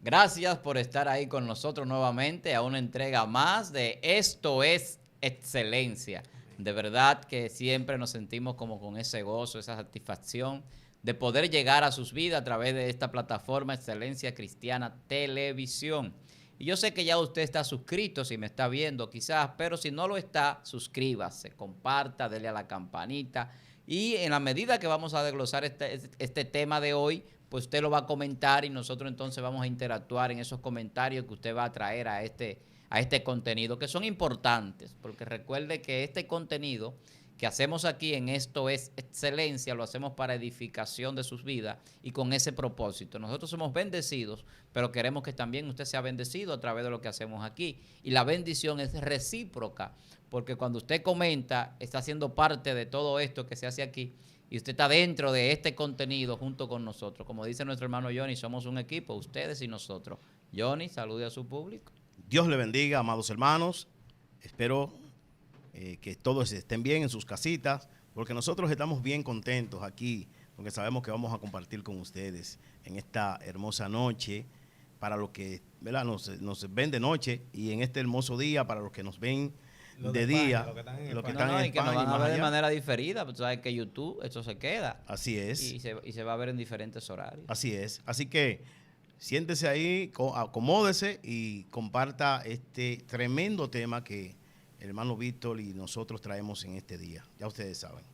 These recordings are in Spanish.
Gracias por estar ahí con nosotros nuevamente a una entrega más de Esto es Excelencia. De verdad que siempre nos sentimos como con ese gozo, esa satisfacción de poder llegar a sus vidas a través de esta plataforma Excelencia Cristiana Televisión. Y yo sé que ya usted está suscrito, si me está viendo quizás, pero si no lo está, suscríbase, comparta, dele a la campanita. Y en la medida que vamos a desglosar este tema de hoy, pues usted lo va a comentar y nosotros entonces vamos a interactuar en esos comentarios que usted va a traer a este contenido, que son importantes, porque recuerde que este contenido que hacemos aquí en Esto es Excelencia, lo hacemos para edificación de sus vidas y con ese propósito. Nosotros somos bendecidos, pero queremos que también usted sea bendecido a través de lo que hacemos aquí. Y la bendición es recíproca, porque cuando usted comenta, está siendo parte de todo esto que se hace aquí y usted está dentro de este contenido junto con nosotros. Como dice nuestro hermano Johnny, somos un equipo, ustedes y nosotros. Johnny, salude a su público. Dios le bendiga, amados hermanos. Espero que todos estén bien en sus casitas, porque nosotros estamos bien contentos aquí, porque sabemos que vamos a compartir con ustedes en esta hermosa noche, para los que, ¿verdad?, nos ven de noche, y en este hermoso día para los que nos ven de día, los que están en España y que nos van a ver de manera diferida, porque tú sabes que YouTube, esto se queda. Así es. Y se va a ver en diferentes horarios. Así es. Así que siéntese ahí, acomódese y comparta este tremendo tema que el hermano Víctor y nosotros traemos en este día. Ya ustedes saben.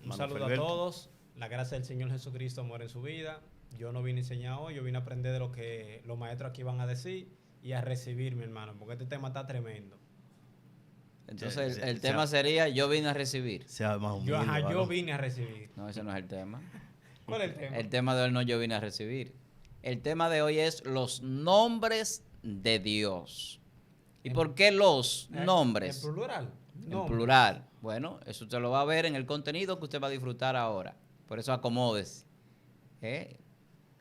Un saludo a todos. La gracia del Señor Jesucristo muere en su vida. Yo no vine a enseñar hoy, yo vine a aprender de lo que los maestros aquí van a decir y a recibir, mi hermano, porque este tema está tremendo. Entonces el tema sería yo vine a recibir. Sea más humilde, yo vine a recibir. No, ese no es el tema. ¿Cuál es el tema? El tema de hoy no yo vine a recibir. El tema de hoy es los nombres de Dios. ¿Y por qué los nombres? En plural. En plural. Bueno, eso usted lo va a ver en el contenido que usted va a disfrutar ahora. Por eso acomódese.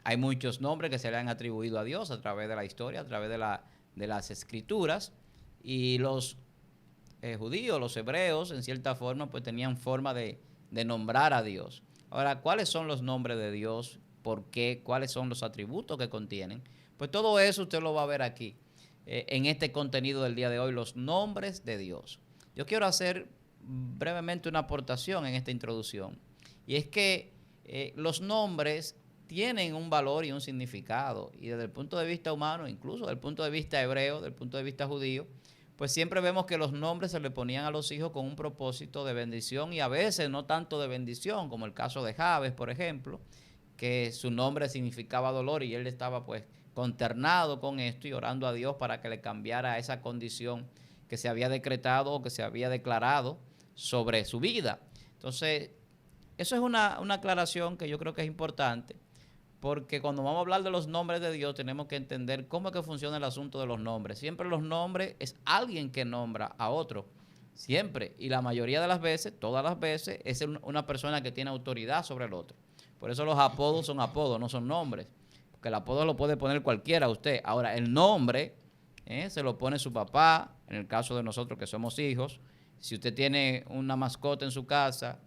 Hay muchos nombres que se le han atribuido a Dios a través de la historia, a través de las escrituras. Y los judíos, los hebreos, en cierta forma, pues tenían forma de nombrar a Dios. Ahora, ¿cuáles son los nombres de Dios? ¿Por qué? ¿Cuáles son los atributos que contienen? Pues todo eso usted lo va a ver aquí, en este contenido del día de hoy, los nombres de Dios. Yo quiero hacer brevemente una aportación en esta introducción, y es que los nombres tienen un valor y un significado, y desde el punto de vista humano, incluso desde el punto de vista hebreo, desde el punto de vista judío, pues siempre vemos que los nombres se le ponían a los hijos con un propósito de bendición y a veces no tanto de bendición, como el caso de Jabes, por ejemplo, que su nombre significaba dolor y él estaba pues consternado con esto y orando a Dios para que le cambiara esa condición que se había decretado o que se había declarado sobre su vida. Entonces, eso es una aclaración que yo creo que es importante, porque cuando vamos a hablar de los nombres de Dios tenemos que entender cómo es que funciona el asunto de los nombres. Siempre los nombres es alguien que nombra a otro, siempre, y la mayoría de las veces, todas las veces, es una persona que tiene autoridad sobre el otro. Por eso los apodos son apodos, no son nombres, porque el apodo lo puede poner cualquiera usted. Ahora, el nombre se lo pone su papá, en el caso de nosotros que somos hijos. Si usted tiene una mascota en su casa,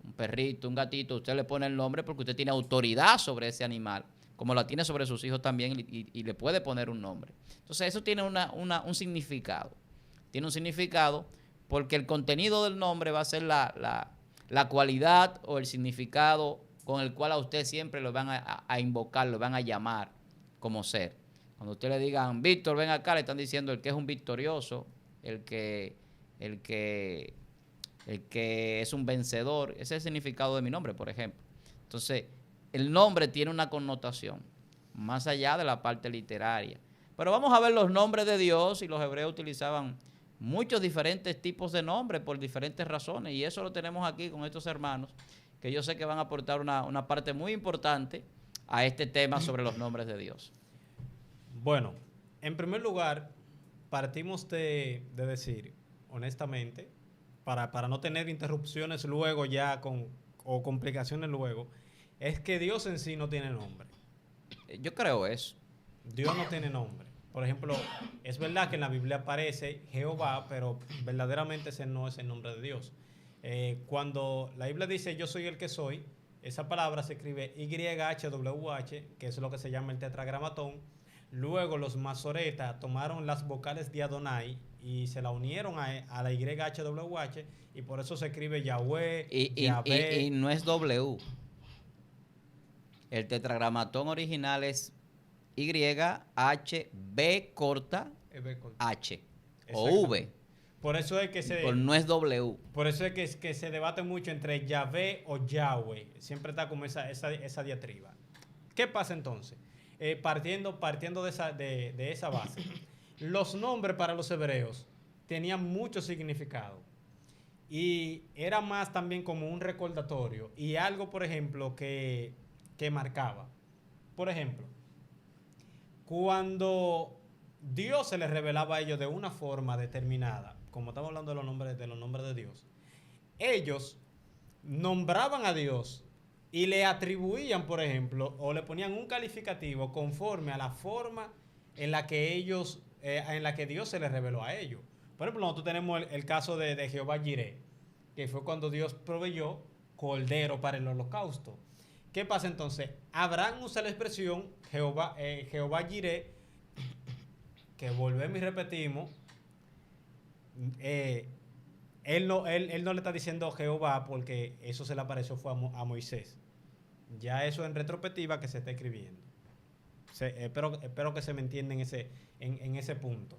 un perrito, un gatito, usted le pone el nombre porque usted tiene autoridad sobre ese animal, como la tiene sobre sus hijos también, y le puede poner un nombre. Entonces eso tiene un significado. Tiene un significado porque el contenido del nombre va a ser la cualidad o el significado con el cual a usted siempre lo van a invocar, lo van a llamar como ser. Cuando usted le digan, Víctor, ven acá, le están diciendo el que es un victorioso, el que es un vencedor. Ese es el significado de mi nombre, por ejemplo. Entonces, el nombre tiene una connotación, más allá de la parte literaria. Pero vamos a ver los nombres de Dios, y los hebreos utilizaban muchos diferentes tipos de nombres por diferentes razones, y eso lo tenemos aquí con estos hermanos, que yo sé que van a aportar una parte muy importante a este tema sobre los nombres de Dios. Bueno, en primer lugar, partimos de decir, honestamente, para no tener interrupciones luego ya o complicaciones luego, es que Dios en sí no tiene nombre. Yo creo eso. Dios no tiene nombre. Por ejemplo, es verdad que en la Biblia aparece Jehová, pero verdaderamente ese no es el nombre de Dios. Cuando la Biblia dice yo soy el que soy, esa palabra se escribe YHWH, que es lo que se llama el tetragramatón. Luego los masoretas tomaron las vocales de Adonai y se la unieron a la YHWH y por eso se escribe Yahweh, Yahvé. Y no es W. El tetragramatón original es YHB corta H o V. Por eso es que no es W. Por eso es que se debate mucho entre Yahvé o Yahweh. Siempre está como esa diatriba. ¿Qué pasa entonces? Partiendo de esa base. Los nombres para los hebreos tenían mucho significado. Y era más también como un recordatorio. Y algo, por ejemplo, que marcaba. Por ejemplo, cuando Dios se les revelaba a ellos de una forma determinada, como estamos hablando de los nombres de Dios, ellos nombraban a Dios y le atribuían, por ejemplo, o le ponían un calificativo conforme a la forma en la que Dios se les reveló a ellos. Por ejemplo, nosotros tenemos el caso de Jehová Jireh, que fue cuando Dios proveyó cordero para el holocausto. ¿Qué pasa entonces? Abraham usa la expresión Jehová Jireh, que volvemos y repetimos. Él no le está diciendo Jehová porque eso se le apareció fue a Moisés. Ya eso en retrospectiva que se está escribiendo. Espero que se me entienda en ese punto.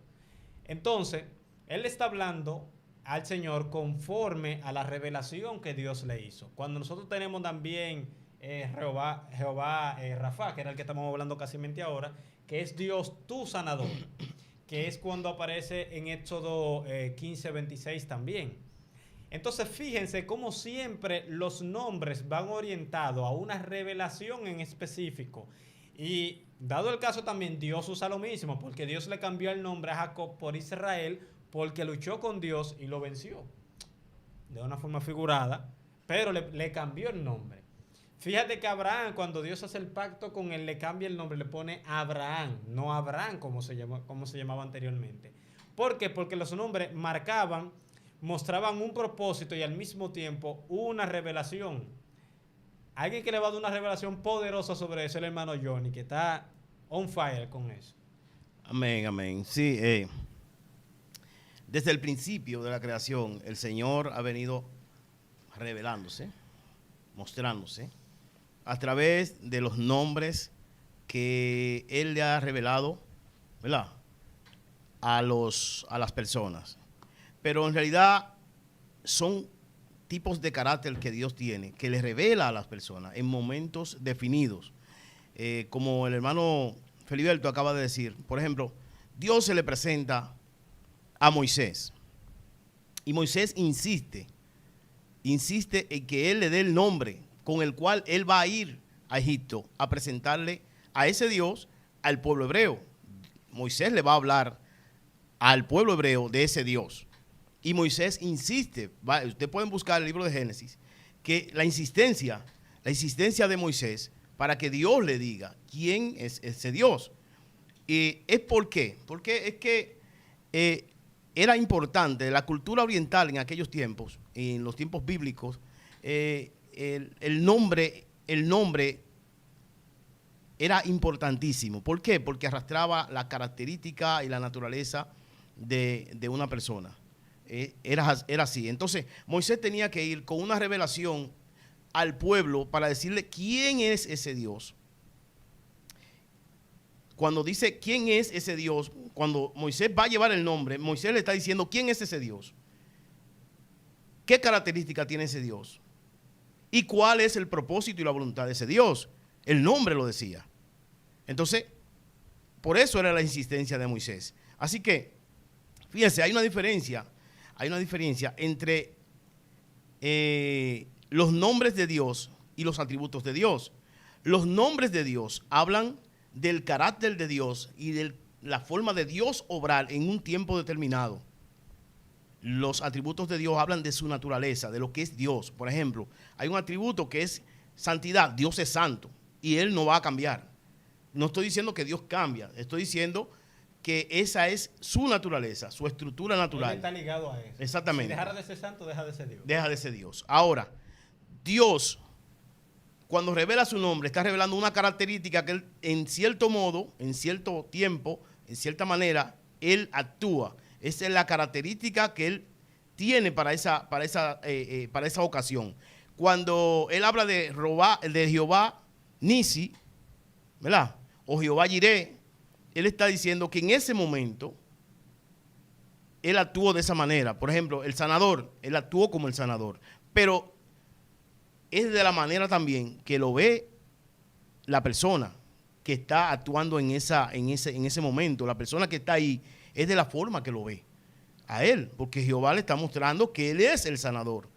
Entonces, él está hablando al Señor conforme a la revelación que Dios le hizo. Cuando nosotros tenemos también Jehová Rafa, que era el que estamos hablando casi ahora, que es Dios tu sanador, que es cuando aparece en Éxodo 15:26 también. Entonces fíjense cómo siempre los nombres van orientados a una revelación en específico. Y dado el caso también, Dios usa lo mismo, porque Dios le cambió el nombre a Jacob por Israel, porque luchó con Dios y lo venció. De una forma figurada, pero le cambió el nombre. Fíjate que Abraham, cuando Dios hace el pacto con él, le cambia el nombre, le pone Abraham, no Abraham como se llamaba anteriormente. ¿Por qué? Porque los nombres mostraban un propósito y al mismo tiempo una revelación. Alguien que le va a dar una revelación poderosa sobre eso es el hermano Johnny, que está on fire con eso. Amén, amén. Sí, desde el principio de la creación, el Señor ha venido revelándose, mostrándose, a través de los nombres que Él le ha revelado, ¿verdad?, a las personas. Pero en realidad son tipos de carácter que Dios tiene, que le revela a las personas en momentos definidos. Como el hermano Feliberto acaba de decir, por ejemplo, Dios se le presenta a Moisés. Y Moisés insiste en que él le dé el nombre con el cual él va a ir a Egipto a presentarle a ese Dios al pueblo hebreo. Moisés le va a hablar al pueblo hebreo de ese Dios. Y Moisés insiste, ustedes pueden buscar el libro de Génesis, que la insistencia de Moisés para que Dios le diga quién es ese Dios. Y es por qué. Porque es que era importante, la cultura oriental en aquellos tiempos, en los tiempos bíblicos, el nombre era importantísimo. ¿Por qué? Porque arrastraba la característica y la naturaleza de una persona. Era así. Entonces, Moisés tenía que ir con una revelación al pueblo para decirle quién es ese Dios. Cuando dice quién es ese Dios, cuando Moisés va a llevar el nombre, Moisés le está diciendo quién es ese Dios. ¿Qué característica tiene ese Dios? ¿Y cuál es el propósito y la voluntad de ese Dios? El nombre lo decía. Entonces, por eso era la insistencia de Moisés. Así que, fíjense, hay una diferencia entre los nombres de Dios y los atributos de Dios. Los nombres de Dios hablan del carácter de Dios y de la forma de Dios obrar en un tiempo determinado. Los atributos de Dios hablan de su naturaleza, de lo que es Dios. Por ejemplo, hay un atributo que es santidad. Dios es santo y Él no va a cambiar. No estoy diciendo que Dios cambia, estoy diciendo que esa es su naturaleza, su estructura natural. Él está ligado a eso. Exactamente. Si dejara de ser santo, deja de ser Dios. Deja de ser Dios. Ahora, Dios, cuando revela su nombre, está revelando una característica que él, en cierto modo, en cierto tiempo, en cierta manera, él actúa. Esa es la característica que él tiene para esa ocasión. Cuando él habla de Jehová Nisi, ¿verdad? O Jehová Jireh, él está diciendo que en ese momento él actuó de esa manera. Por ejemplo, el sanador, él actuó como el sanador. Pero es de la manera también que lo ve la persona que está actuando en ese momento. La persona que está ahí es de la forma que lo ve a él, porque Jehová le está mostrando que él es el sanador.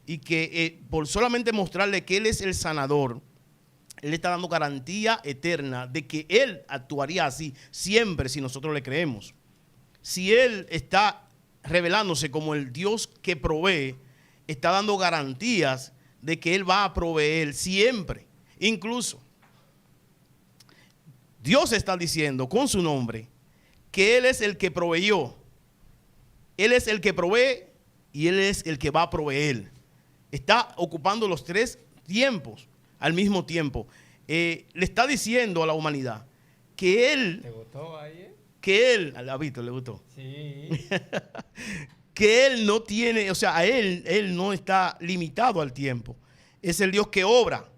Y que por solamente mostrarle que él es el sanador, él está dando garantía eterna de que él actuaría así siempre si nosotros le creemos. Si él está revelándose como el Dios que provee, está dando garantías de que él va a proveer siempre. Incluso Dios está diciendo con su nombre que él es el que proveyó. Él es el que provee y él es el que va a proveer. Está ocupando los tres tiempos al mismo tiempo. Le está diciendo a la humanidad que él... ¿Te gustó ahí? Que él... A Víctor le gustó. Sí. Que él no tiene, o sea, a él no está limitado al tiempo. Es el Dios que obra.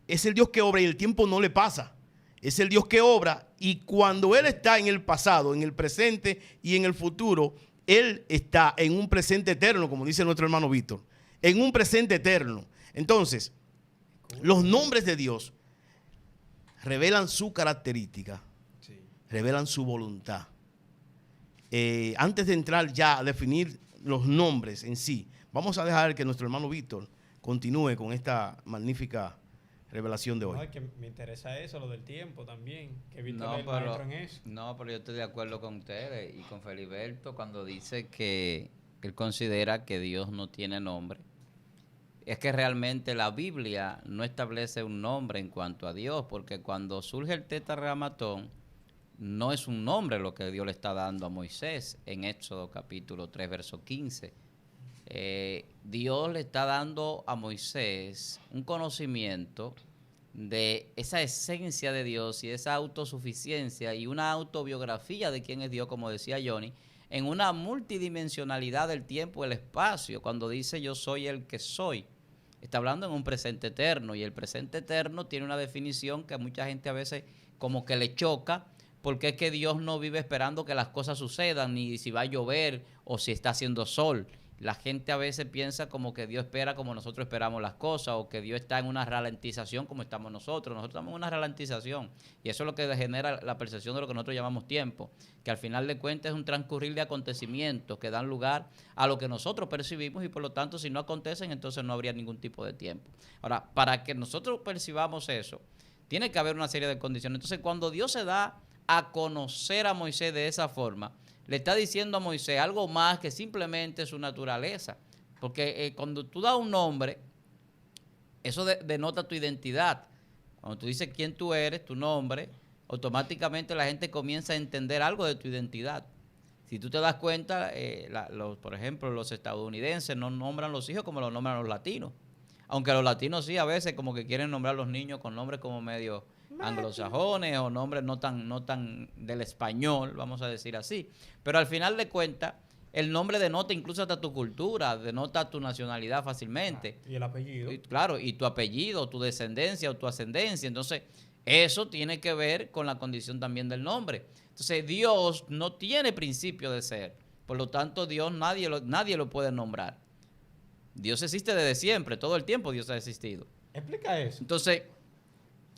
Es el Dios que obra y el tiempo no le pasa. Es el Dios que obra y cuando él está en el pasado, en el presente y en el futuro, él está en un presente eterno, como dice nuestro hermano Víctor. En un presente eterno. Entonces, los nombres de Dios revelan su característica, sí, revelan su voluntad. Antes de entrar ya a definir los nombres en sí, vamos a dejar que nuestro hermano Víctor continúe con esta magnífica revelación de hoy. No, es que me interesa eso, lo del tiempo también, que Víctor es el maestro en eso. No, pero yo estoy de acuerdo con ustedes y con Feliberto cuando dice que él considera que Dios no tiene nombre. Es que realmente la Biblia no establece un nombre en cuanto a Dios, porque cuando surge el tetragrámaton, no es un nombre lo que Dios le está dando a Moisés en Éxodo capítulo 3, verso 15. Dios le está dando a Moisés un conocimiento de esa esencia de Dios y esa autosuficiencia y una autobiografía de quién es Dios, como decía Johnny, en una multidimensionalidad del tiempo y el espacio. Cuando dice yo soy el que soy, está hablando en un presente eterno, y el presente eterno tiene una definición que a mucha gente a veces como que le choca, porque es que Dios no vive esperando que las cosas sucedan, ni si va a llover o si está haciendo sol. La gente a veces piensa como que Dios espera como nosotros esperamos las cosas, o que Dios está en una ralentización como estamos nosotros. Nosotros estamos en una ralentización, y eso es lo que genera la percepción de lo que nosotros llamamos tiempo, que al final de cuentas es un transcurrir de acontecimientos que dan lugar a lo que nosotros percibimos, y por lo tanto si no acontecen entonces no habría ningún tipo de tiempo. Ahora, para que nosotros percibamos eso, tiene que haber una serie de condiciones. Entonces, cuando Dios se da a conocer a Moisés de esa forma, le está diciendo a Moisés algo más que simplemente su naturaleza. Porque cuando tú das un nombre, eso denota tu identidad. Cuando tú dices quién tú eres, tu nombre, automáticamente la gente comienza a entender algo de tu identidad. Si tú te das cuenta, por ejemplo, los estadounidenses no nombran los hijos como los nombran los latinos. Aunque los latinos sí, a veces como que quieren nombrar a los niños con nombres como medio anglosajones o nombres no tan del español, vamos a decir así. Pero al final de cuentas, el nombre denota incluso hasta tu cultura, denota tu nacionalidad fácilmente. Y el apellido. Claro, y tu apellido, tu descendencia o tu ascendencia. Entonces, eso tiene que ver con la condición también del nombre. Entonces, Dios no tiene principio de ser. Por lo tanto, Dios nadie lo puede nombrar. Dios existe desde siempre, todo el tiempo Dios ha existido. Explica eso. Entonces,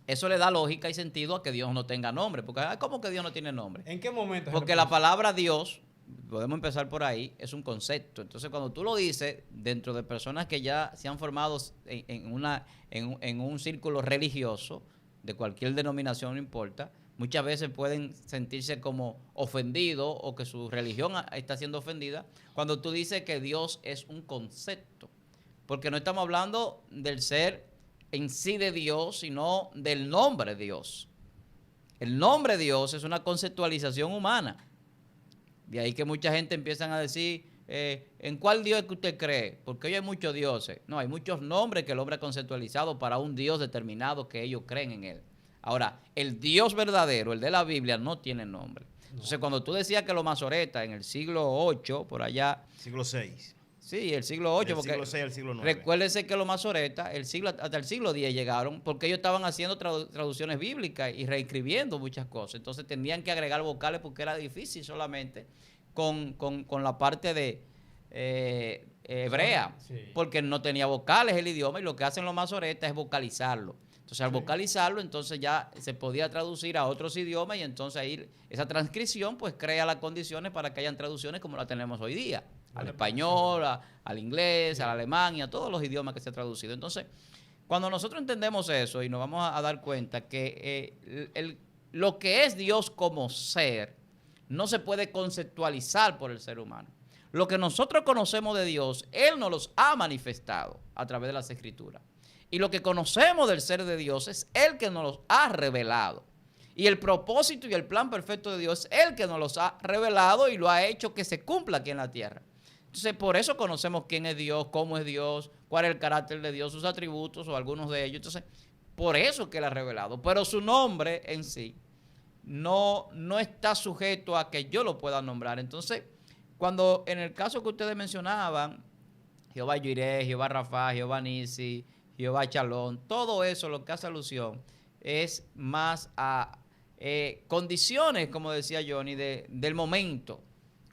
eso le da lógica y sentido a que Dios no tenga nombre. Porque, ¿cómo que Dios no tiene nombre? ¿En qué momento? Porque la palabra Dios, podemos empezar por ahí, es un concepto. Entonces, cuando tú lo dices, dentro de personas que ya se han formado en un círculo religioso, de cualquier denominación, no importa, muchas veces pueden sentirse como ofendidos o que su religión está siendo ofendida cuando tú dices que Dios es un concepto. Porque no estamos hablando del ser en sí de Dios, sino del nombre Dios. El nombre Dios es una conceptualización humana. De ahí que mucha gente empiezan a decir, ¿en cuál Dios es que usted cree? Porque hoy hay muchos dioses. No, hay muchos nombres que el hombre ha conceptualizado para un Dios determinado que ellos creen en él. Ahora, el Dios verdadero, el de la Biblia, no tiene nombre. Entonces, cuando tú decías que los masoretas en el siglo VIII, por allá... Siglo VI. Sí, el siglo VIII, porque siglo VI al siglo IX. recuérdense que los masoretas hasta el siglo X llegaron porque ellos estaban haciendo traducciones bíblicas y reescribiendo muchas cosas. Entonces tenían que agregar vocales porque era difícil solamente con la parte de hebrea, Sí. porque no tenía vocales el idioma y lo que hacen los masoretas es vocalizarlo. Entonces al vocalizarlo, entonces ya se podía traducir a otros idiomas y entonces ahí esa transcripción pues crea las condiciones para que hayan traducciones como la tenemos hoy día. Al español, al inglés, al alemán y a todos los idiomas que se ha traducido. Entonces, cuando nosotros entendemos eso y nos vamos a dar cuenta que lo que es Dios como ser no se puede conceptualizar por el ser humano. Lo que nosotros conocemos de Dios, Él nos los ha manifestado a través de las Escrituras. Y lo que conocemos del ser de Dios es Él que nos los ha revelado. Y el propósito y el plan perfecto de Dios es Él que nos los ha revelado y lo ha hecho que se cumpla aquí en la tierra. Entonces, por eso conocemos quién es Dios, cómo es Dios, cuál es el carácter de Dios, sus atributos o algunos de ellos. Entonces, por eso que Él ha revelado. Pero su nombre en sí no está sujeto a que yo lo pueda nombrar. Entonces, cuando en el caso que ustedes mencionaban, Jehová Jireh, Jehová Rafa, Jehová Nisi, Jehová Chalón, todo eso lo que hace alusión es más a condiciones, como decía Johnny, del momento,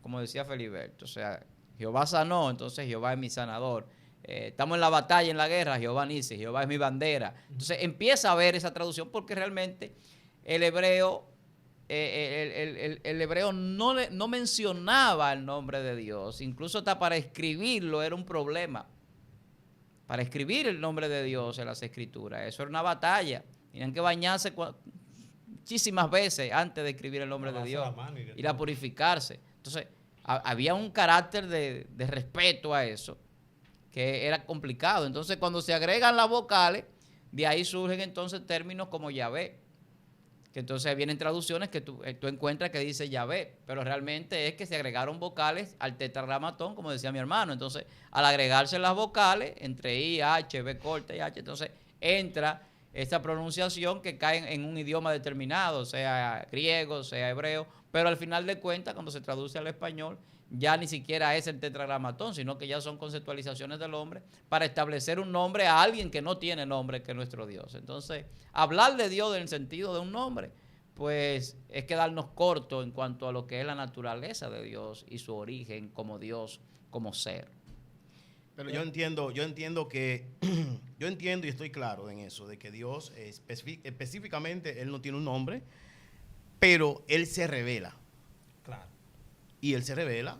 como decía Feliberto. O sea, Jehová sanó, entonces Jehová es mi sanador. Estamos en la batalla, en la guerra, Jehová Nisi, Jehová es mi bandera. Entonces empieza a ver esa traducción porque realmente el hebreo, el hebreo no mencionaba el nombre de Dios. Incluso hasta para escribirlo era un problema. Para escribir el nombre de Dios en las Escrituras, eso era una batalla. Tenían que bañarse muchísimas veces antes de escribir el nombre de Dios, ir a purificarse. Entonces, había un carácter de respeto a eso que era complicado. Entonces, cuando se agregan las vocales, de ahí surgen entonces términos como Yahvé, que entonces vienen traducciones que tú encuentras que dice Yahvé, pero realmente es que se agregaron vocales al tetragramatón, como decía mi hermano. Entonces, al agregarse las vocales, entre I, H, B corta y H, entonces entra esa pronunciación que cae en un idioma determinado, sea griego, sea hebreo, pero al final de cuentas, cuando se traduce al español, ya ni siquiera es el tetragramatón, sino que ya son conceptualizaciones del hombre para establecer un nombre a alguien que no tiene nombre, que es nuestro Dios. Entonces, hablar de Dios en el sentido de un nombre, pues es quedarnos corto en cuanto a lo que es la naturaleza de Dios y su origen como Dios, como ser. Pero yo entiendo que, yo entiendo y estoy claro en eso, de que Dios específicamente, Él no tiene un nombre, pero Él se revela. Claro. Y Él se revela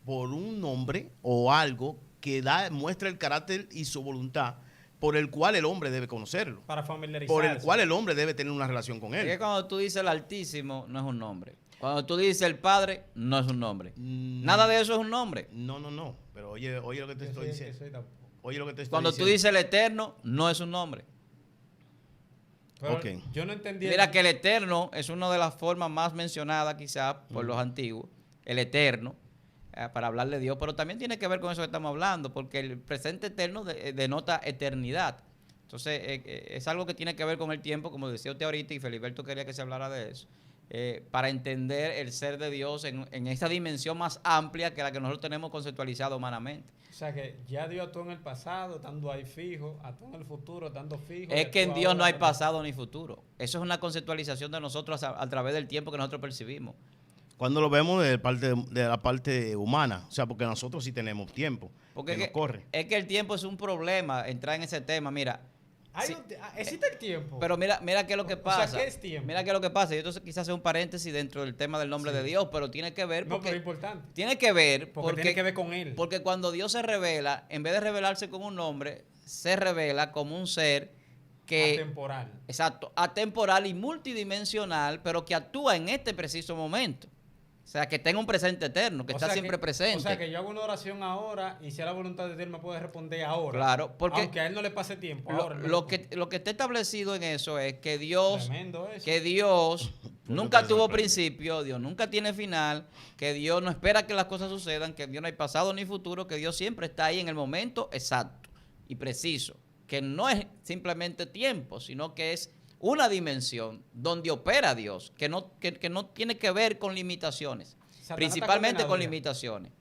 por un nombre o algo que muestra el carácter y su voluntad por el cual el hombre debe conocerlo. Para familiarizarse. Por el cual el hombre debe tener una relación con Él. Es que cuando tú dices el Altísimo, no es un nombre. Cuando tú dices el Padre, no es un nombre. Nada de eso es un nombre. No. Pero oye lo que te estoy diciendo. Oye lo que te estoy Cuando diciendo. tú dices el Eterno, no es un nombre. Pero Ok. yo no entendí. Mira que el Eterno es una de las formas más mencionadas quizás por los antiguos. El Eterno, para hablar de Dios. Pero también tiene que ver con eso que estamos hablando, porque el presente eterno denota eternidad. Entonces, es algo que tiene que ver con el tiempo, como decía usted ahorita, y Feliberto quería que se hablara de eso. Para entender el ser de Dios en esa dimensión más amplia que la que nosotros tenemos conceptualizado humanamente. O sea que ya Dios actuó en el pasado, estando ahí fijo, actuó en el futuro, estando fijo. Es que en Dios no hay pasado ni futuro. Eso es una conceptualización de nosotros a través del tiempo que nosotros percibimos. Cuando lo vemos de la parte humana, o sea, porque nosotros sí tenemos tiempo, Porque que nos corre. es que el tiempo es un problema, entrar en ese tema. Mira, sí, ¿existe el tiempo? pero mira qué es lo que pasa. O sea, ¿qué es tiempo? Mira qué es lo que pasa. Yo entonces quizás hace un paréntesis dentro del tema del nombre de Dios, pero tiene que ver No, porque pero es importante. tiene que ver Porque tiene que ver con Él. Porque cuando Dios se revela, en vez de revelarse como un nombre, se revela como un ser que Atemporal. exacto, atemporal y multidimensional, pero que actúa en este preciso momento. O sea, que tenga un presente eterno, que O está sea siempre presente. O sea, que yo hago una oración ahora y si es la voluntad de Dios me puede responder ahora. Claro, porque aunque a Él no le pase tiempo. lo ahora que está establecido en eso es que Dios, Tremendo eso. que Dios nunca tuvo principio, Dios nunca tiene final, que Dios no espera que las cosas sucedan, que Dios no hay pasado ni futuro, que Dios siempre está ahí en el momento exacto y preciso, que no es simplemente tiempo, sino que es una dimensión donde opera Dios, que no tiene que ver con limitaciones, principalmente con limitaciones.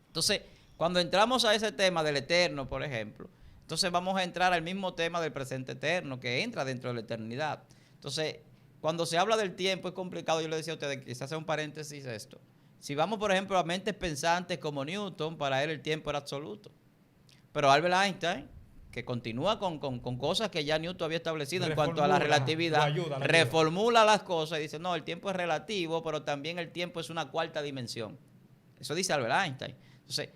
Entonces, cuando entramos a ese tema del eterno, por ejemplo, entonces vamos a entrar al mismo tema del presente eterno, que entra dentro de la eternidad. Entonces, cuando se habla del tiempo es complicado. Yo le decía a ustedes, quizás hace un paréntesis esto. Si vamos, por ejemplo, a mentes pensantes como Newton, para él el tiempo era absoluto. Pero Albert Einstein, que continúa con cosas que ya Newton había establecido en cuanto a la relatividad, reformula las cosas y dice, no, el tiempo es relativo, pero también el tiempo es una cuarta dimensión. Eso dice Albert Einstein. Entonces,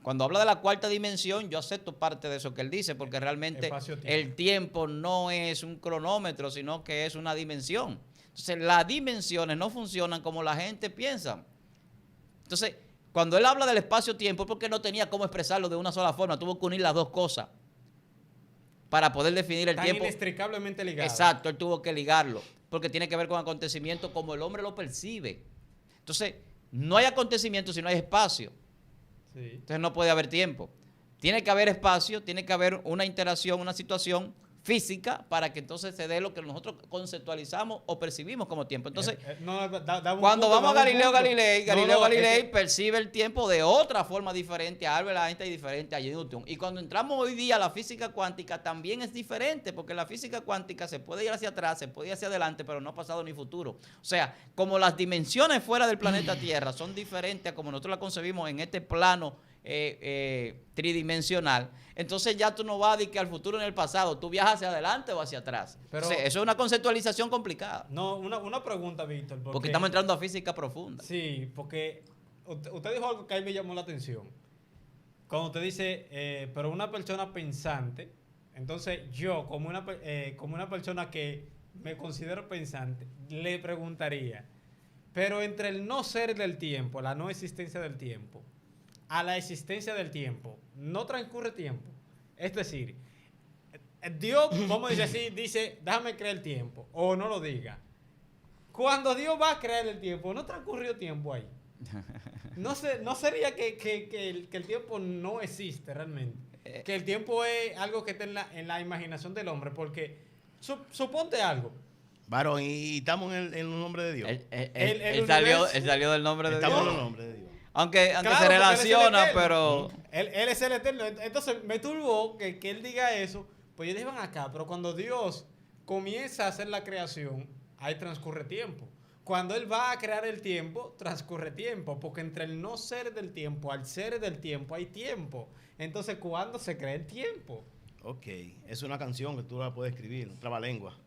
cuando habla de la cuarta dimensión, yo acepto parte de eso que él dice, porque realmente el tiempo no es un cronómetro, sino que es una dimensión. Entonces, las dimensiones no funcionan como la gente piensa. Entonces, cuando él habla del espacio-tiempo, es porque no tenía cómo expresarlo de una sola forma, tuvo que unir las dos cosas para poder definir el tiempo. Inextricablemente ligado. Exacto, él tuvo que ligarlo, porque tiene que ver con acontecimientos como el hombre lo percibe. Entonces, no hay acontecimiento si no hay espacio. Entonces no puede haber tiempo. Tiene que haber espacio, tiene que haber una interacción, una situación física para que entonces se dé lo que nosotros conceptualizamos o percibimos como tiempo. Entonces, cuando vamos a Galileo Galilei percibe el tiempo de otra forma diferente a Albert Einstein y diferente a Newton. Y cuando entramos hoy día a la física cuántica también es diferente, porque la física cuántica se puede ir hacia atrás, se puede ir hacia adelante, pero no pasado ni futuro. O sea, como las dimensiones fuera del planeta Tierra son diferentes a como nosotros la concebimos en este plano tridimensional, entonces ya tú no vas a decir que al futuro en el pasado, tú viajas hacia adelante o hacia atrás. Pero, o sea, eso es una conceptualización complicada. No, una pregunta, Víctor. Porque estamos entrando a física profunda. Sí, porque usted dijo algo que a mí me llamó la atención. Cuando usted dice, pero una persona pensante, entonces yo, como una persona que me considero pensante, le preguntaría, pero entre el no ser del tiempo, la no existencia del tiempo, a la existencia del tiempo, no transcurre tiempo. Es decir, Dios, vamos a decir así, dice, déjame crear el tiempo, o no lo diga. Cuando Dios va a crear el tiempo, no transcurrió tiempo ahí. No sería que el tiempo no existe realmente. Que el tiempo es algo que está en la imaginación del hombre, porque suponte algo. Varón, y estamos en el nombre de Dios. Él salió del nombre de Dios. Estamos en el nombre de Dios. Aunque se relaciona, pero... Él es el eterno. Entonces me turbó que él diga eso. Pues yo dije, van acá, pero cuando Dios comienza a hacer la creación, ahí transcurre tiempo. Cuando Él va a crear el tiempo, transcurre tiempo. Porque entre el no ser del tiempo al ser del tiempo hay tiempo. Entonces, ¿cuándo se crea el tiempo? Ok, es una canción que tú la puedes escribir, un trabalengua.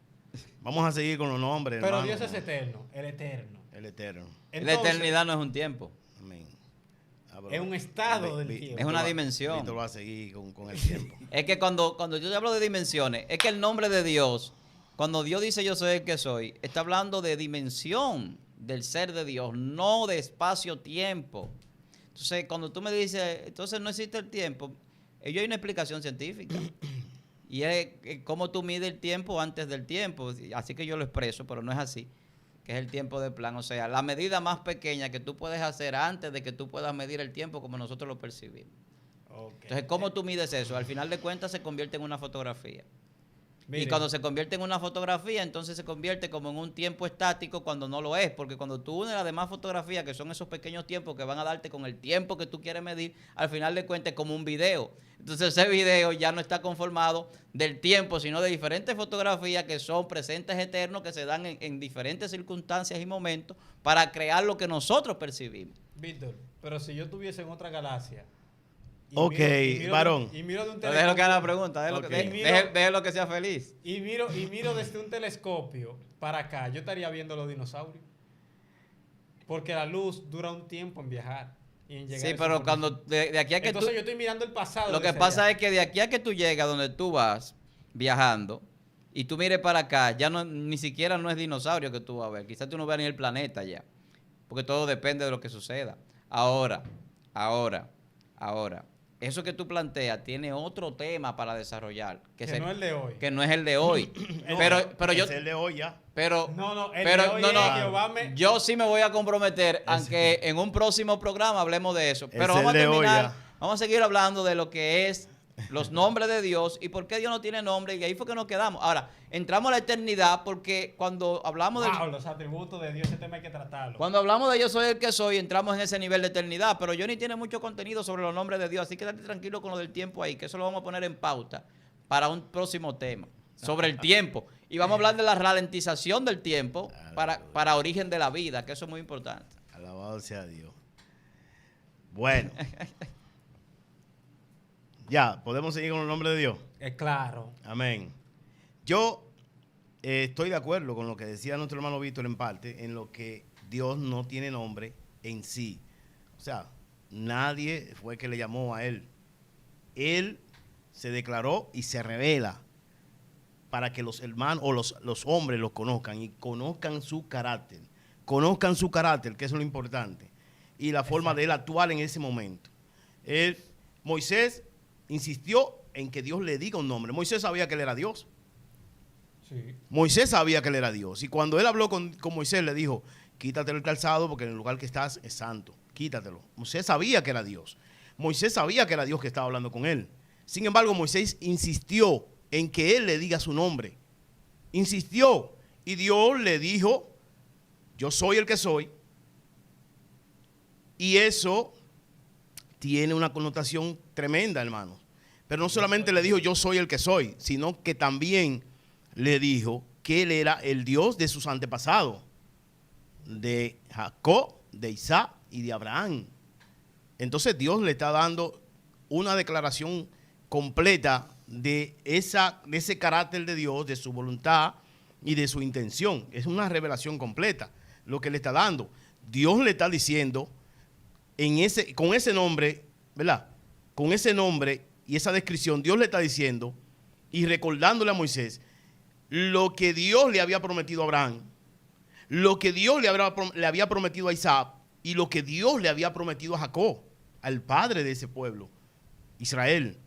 Vamos a seguir con los nombres. Pero hermano. Dios es eterno, el eterno. El eterno. Entonces, la eternidad no es un tiempo. Amén. Es un estado del tiempo. Es una dimensión. Víctor va a seguir con el tiempo. Es que cuando yo te hablo de dimensiones, es que el nombre de Dios, cuando Dios dice yo soy el que soy, está hablando de dimensión del ser de Dios, no de espacio-tiempo. Entonces, cuando tú me dices, entonces no existe el tiempo, ello hay una explicación científica. Y es cómo tú mides el tiempo antes del tiempo. Así que yo lo expreso, pero no es así. Que es el tiempo de plan. O sea, la medida más pequeña que tú puedes hacer antes de que tú puedas medir el tiempo como nosotros lo percibimos. Okay. Entonces, ¿cómo tú mides eso? Al final de cuentas se convierte en una fotografía. Mire. Y cuando se convierte en una fotografía, entonces se convierte como en un tiempo estático cuando no lo es. Porque cuando tú unes las demás fotografías, que son esos pequeños tiempos que van a darte con el tiempo que tú quieres medir, al final de cuentas es como un video. Entonces ese video ya no está conformado del tiempo, sino de diferentes fotografías que son presentes eternos, que se dan en diferentes circunstancias y momentos para crear lo que nosotros percibimos. Víctor, pero si yo estuviese en otra galaxia... Ok, varón. Y miro de un telescopio. Déjelo que haga la pregunta, déjelo que sea feliz. Y miro desde un telescopio para acá, yo estaría viendo los dinosaurios. Porque la luz dura un tiempo en viajar y en llegar. Sí, pero cuando de aquí a que entonces yo estoy mirando el pasado. Lo que pasa es que de aquí a que tú llegas donde tú vas viajando y tú mires para acá, ya no, ni siquiera no es dinosaurio que tú vas a ver. Quizás tú no veas ni el planeta ya. Porque todo depende de lo que suceda. Ahora. eso que tú planteas tiene otro tema para desarrollar. Que no es el de hoy. Que no es el de hoy. No, pero yo... es el de hoy ya. Pero, No, el pero de hoy no, es no, Jehová me- yo sí me voy a comprometer, aunque en un próximo programa hablemos de eso. Pero vamos a el de hoy terminar, ya. vamos a seguir hablando de lo que es los nombres de Dios y por qué Dios no tiene nombre, y ahí fue que nos quedamos. Ahora, entramos a la eternidad porque cuando hablamos de... Wow, los atributos de Dios, ese tema hay que tratarlo. Cuando hablamos de yo soy el que soy, entramos en ese nivel de eternidad, pero Johnny tiene mucho contenido sobre los nombres de Dios, así que date tranquilo con lo del tiempo ahí, que eso lo vamos a poner en pauta para un próximo tema, sobre el tiempo. Y vamos a hablar de la ralentización del tiempo para origen de la vida, que eso es muy importante. Alabado sea Dios. Bueno. Ya, ¿podemos seguir con el nombre de Dios? Claro. Amén. Yo estoy de acuerdo con lo que decía nuestro hermano Víctor en parte, en lo que Dios no tiene nombre en sí. O sea, nadie fue que le llamó a él. Él se declaró y se revela para que los hermanos o los hombres lo conozcan y conozcan su carácter. Conozcan su carácter, que eso es lo importante. Y la forma de él actuar en ese momento. Moisés insistió en que Dios le diga un nombre. Moisés sabía que él era Dios. Sí. Moisés sabía que él era Dios. Y cuando él habló con Moisés, le dijo, quítate el calzado porque en el lugar que estás es santo. Quítatelo. Moisés sabía que era Dios. Moisés sabía que era Dios que estaba hablando con él. Sin embargo, Moisés insistió en que él le diga su nombre. Insistió. Y Dios le dijo, yo soy el que soy. Y eso tiene una connotación tremenda, hermano. Pero no solamente le dijo yo soy el que soy, sino que también le dijo que él era el Dios de sus antepasados, de Jacob, de Isaac y de Abraham. Entonces Dios le está dando una declaración completa de ese carácter de Dios, de su voluntad y de su intención. Es una revelación completa lo que le está dando. Dios le está diciendo con ese nombre, ¿verdad? Con ese nombre y esa descripción, Dios le está diciendo y recordándole a Moisés lo que Dios le había prometido a Abraham, lo que Dios le había prometido a Isaac y lo que Dios le había prometido a Jacob, al padre de ese pueblo, Israel.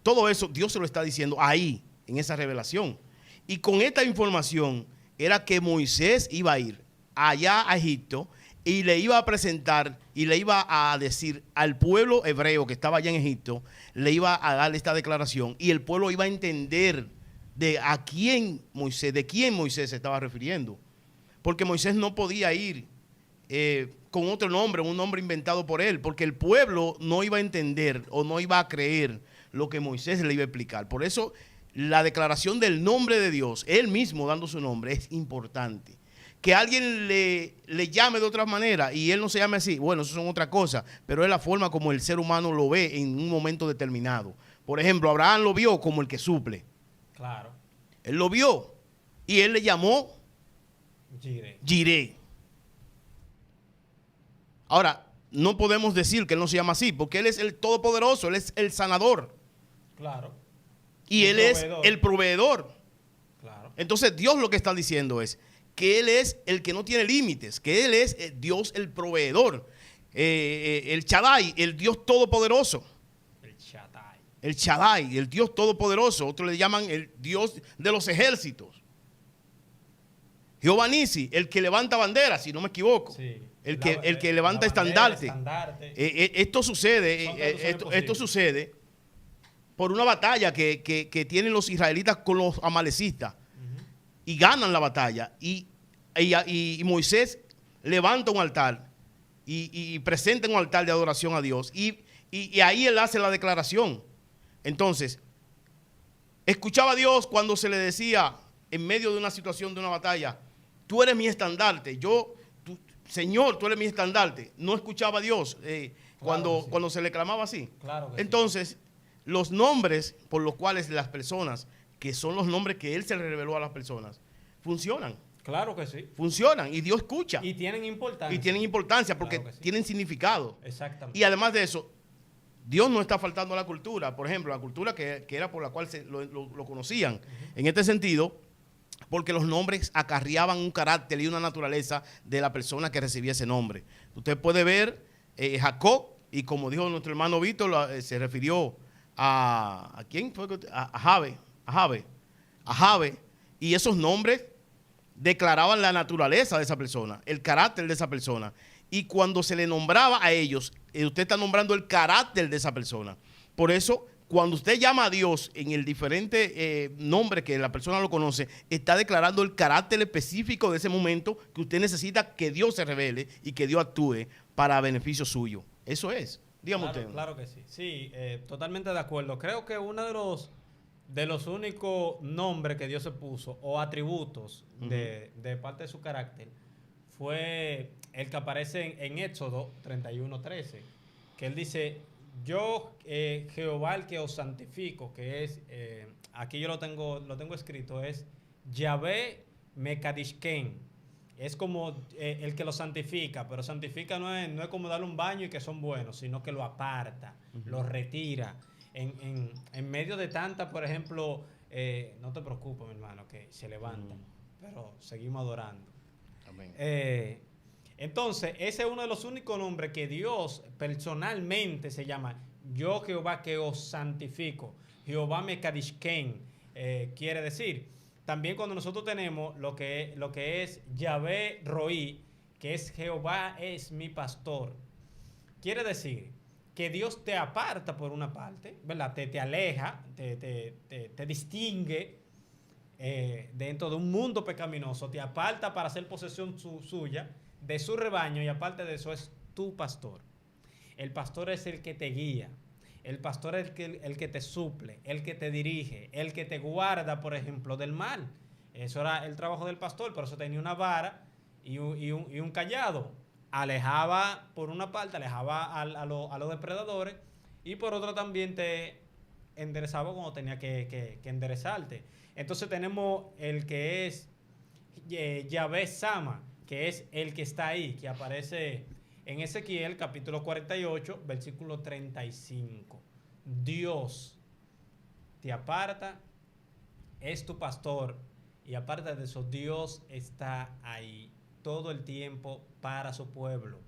Todo eso Dios se lo está diciendo ahí, en esa revelación. Y con esta información era que Moisés iba a ir allá a Egipto y le iba a presentar y le iba a decir al pueblo hebreo que estaba allá en Egipto, le iba a dar esta declaración y el pueblo iba a entender de quién Moisés se estaba refiriendo. Porque Moisés no podía ir con otro nombre, un nombre inventado por él, porque el pueblo no iba a entender o no iba a creer lo que Moisés le iba a explicar. Por eso la declaración del nombre de Dios, él mismo dando su nombre, es importante. Que alguien le llame de otra manera y él no se llame así, bueno, eso son otra cosa, pero es la forma como el ser humano lo ve en un momento determinado. Por ejemplo, Abraham lo vio como el que suple. Claro. Él lo vio y él le llamó Jireh. Ahora, no podemos decir que él no se llama así, porque él es el todopoderoso, él es el sanador. Claro. Y él es el proveedor. Claro. Entonces Dios lo que está diciendo es que él es el que no tiene límites, que él es Dios el proveedor, el Shaddai, el Dios todopoderoso. El Shaddai, el Dios todopoderoso. Otros le llaman el Dios de los ejércitos. Jehová Nisi, el que levanta banderas, si no me equivoco. Sí. El que levanta estandarte. Esto sucede por una batalla que tienen los israelitas con los amalecistas. Y ganan la batalla. Y Moisés levanta un altar y presenta un altar de adoración a Dios. Y ahí él hace la declaración. Entonces, escuchaba a Dios cuando se le decía en medio de una situación de una batalla, tú eres mi estandarte, Señor, tú eres mi estandarte. No escuchaba a Dios cuando se le clamaba así. Claro que entonces, los nombres por los cuales las personas, que son los nombres que Él se le reveló a las personas, funcionan. Claro que sí. Funcionan y Dios escucha. Y tienen importancia. Y tienen importancia porque Claro que sí. tienen significado. Exactamente. Y además de eso, Dios no está faltando a la cultura. Por ejemplo, la cultura que era por la cual lo conocían. En este sentido, porque los nombres acarreaban un carácter y una naturaleza de la persona que recibía ese nombre. Usted puede ver Jacob Y como dijo nuestro hermano Víctor, se refirió ¿a quién fue? A Jave. Y esos nombres declaraban la naturaleza de esa persona, el carácter de esa persona. Y cuando se le nombraba a ellos, usted está nombrando el carácter de esa persona. Por eso, cuando usted llama a Dios en el diferente nombre que la persona lo conoce, está declarando el carácter específico de ese momento que usted necesita que Dios se revele y que Dios actúe para beneficio suyo. Eso es. Dígame usted. Claro que sí. Sí, totalmente de acuerdo. Creo que uno de los únicos nombres que Dios se puso o atributos de parte de su carácter fue el que aparece en Éxodo 31:13, que él dice: yo, Jehová, el que os santifico, que es, aquí yo lo tengo escrito, es Yahvé Mekadishken. Es como el que lo santifica, pero santifica no es como darle un baño y que son buenos, sino que lo aparta, lo retira. En medio de tanta, por ejemplo, no te preocupes, mi hermano, que se levanta, pero seguimos adorando. Amén. Entonces, ese es uno de los únicos nombres que Dios personalmente se llama: yo Jehová que os santifico. Jehová Mekadishken, quiere decir. También cuando nosotros tenemos lo que es Yahvé Roí, que es Jehová es mi pastor, quiere decir que Dios te aparta por una parte, ¿verdad? Te aleja, te distingue dentro de un mundo pecaminoso, te aparta para hacer posesión suya, de su rebaño, y aparte de eso es tu pastor. El pastor es el que te guía. El pastor es el que te suple, el que te dirige, el que te guarda, por ejemplo, del mal. Eso era el trabajo del pastor, por eso tenía una vara y un cayado. Alejaba, por una parte, alejaba a los depredadores, y por otra también te enderezaba cuando tenía que enderezarte. Entonces tenemos el que es Yahvé Sama, que es el que está ahí, que aparece en Ezequiel capítulo 48, versículo 35. Dios te aparta, es tu pastor, y aparte de eso, Dios está ahí todo el tiempo para su pueblo.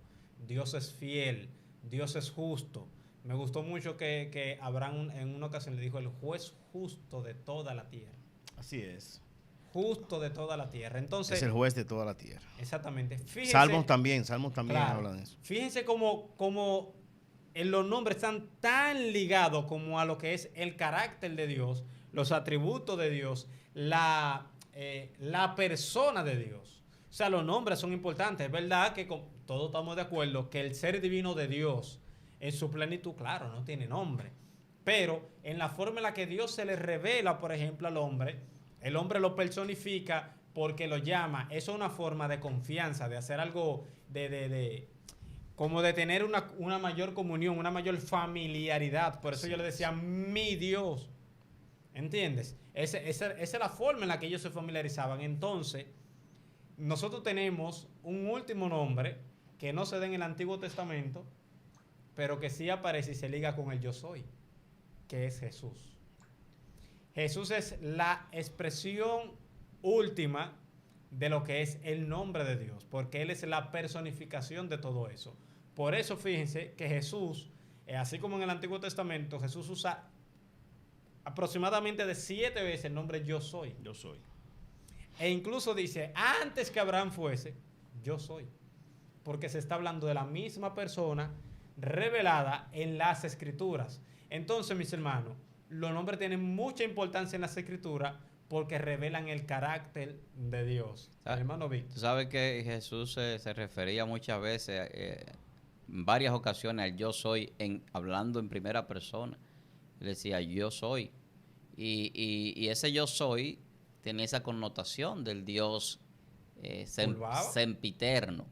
Dios es fiel, Dios es justo. Me gustó mucho que Abraham en una ocasión le dijo: el juez justo de toda la tierra. Así es. Justo de toda la tierra. Entonces, es el juez de toda la tierra. Exactamente. Fíjense, Salmos también claro, hablan de eso. Fíjense cómo los nombres están tan ligados como a lo que es el carácter de Dios, los atributos de Dios, la persona de Dios. O sea, los nombres son importantes. Es verdad que todos estamos de acuerdo que el ser divino de Dios en su plenitud, claro, no tiene nombre. Pero en la forma en la que Dios se le revela, por ejemplo, al hombre, el hombre lo personifica porque lo llama. Eso es una forma de confianza, de hacer algo como de tener una mayor comunión, una mayor familiaridad. Por eso yo le decía mi Dios. ¿Entiendes? Esa es la forma en la que ellos se familiarizaban. Entonces, nosotros tenemos un último nombre que no se da en el Antiguo Testamento, pero que sí aparece y se liga con el yo soy, que es Jesús. Jesús es la expresión última de lo que es el nombre de Dios, porque Él es la personificación de todo eso. Por eso fíjense que Jesús, así como en el Antiguo Testamento, Jesús usa aproximadamente de 7 veces el nombre yo soy. Yo soy. E incluso dice, antes que Abraham fuese, yo soy. Porque se está hablando de la misma persona revelada en las Escrituras. Entonces, mis hermanos, los nombres tienen mucha importancia en las Escrituras porque revelan el carácter de Dios. Hermano Víctor. Tú sabes que Jesús se refería muchas veces, en varias ocasiones, al yo soy, hablando en primera persona. Él decía, yo soy. Y ese yo soy tiene esa connotación del Dios sempiterno.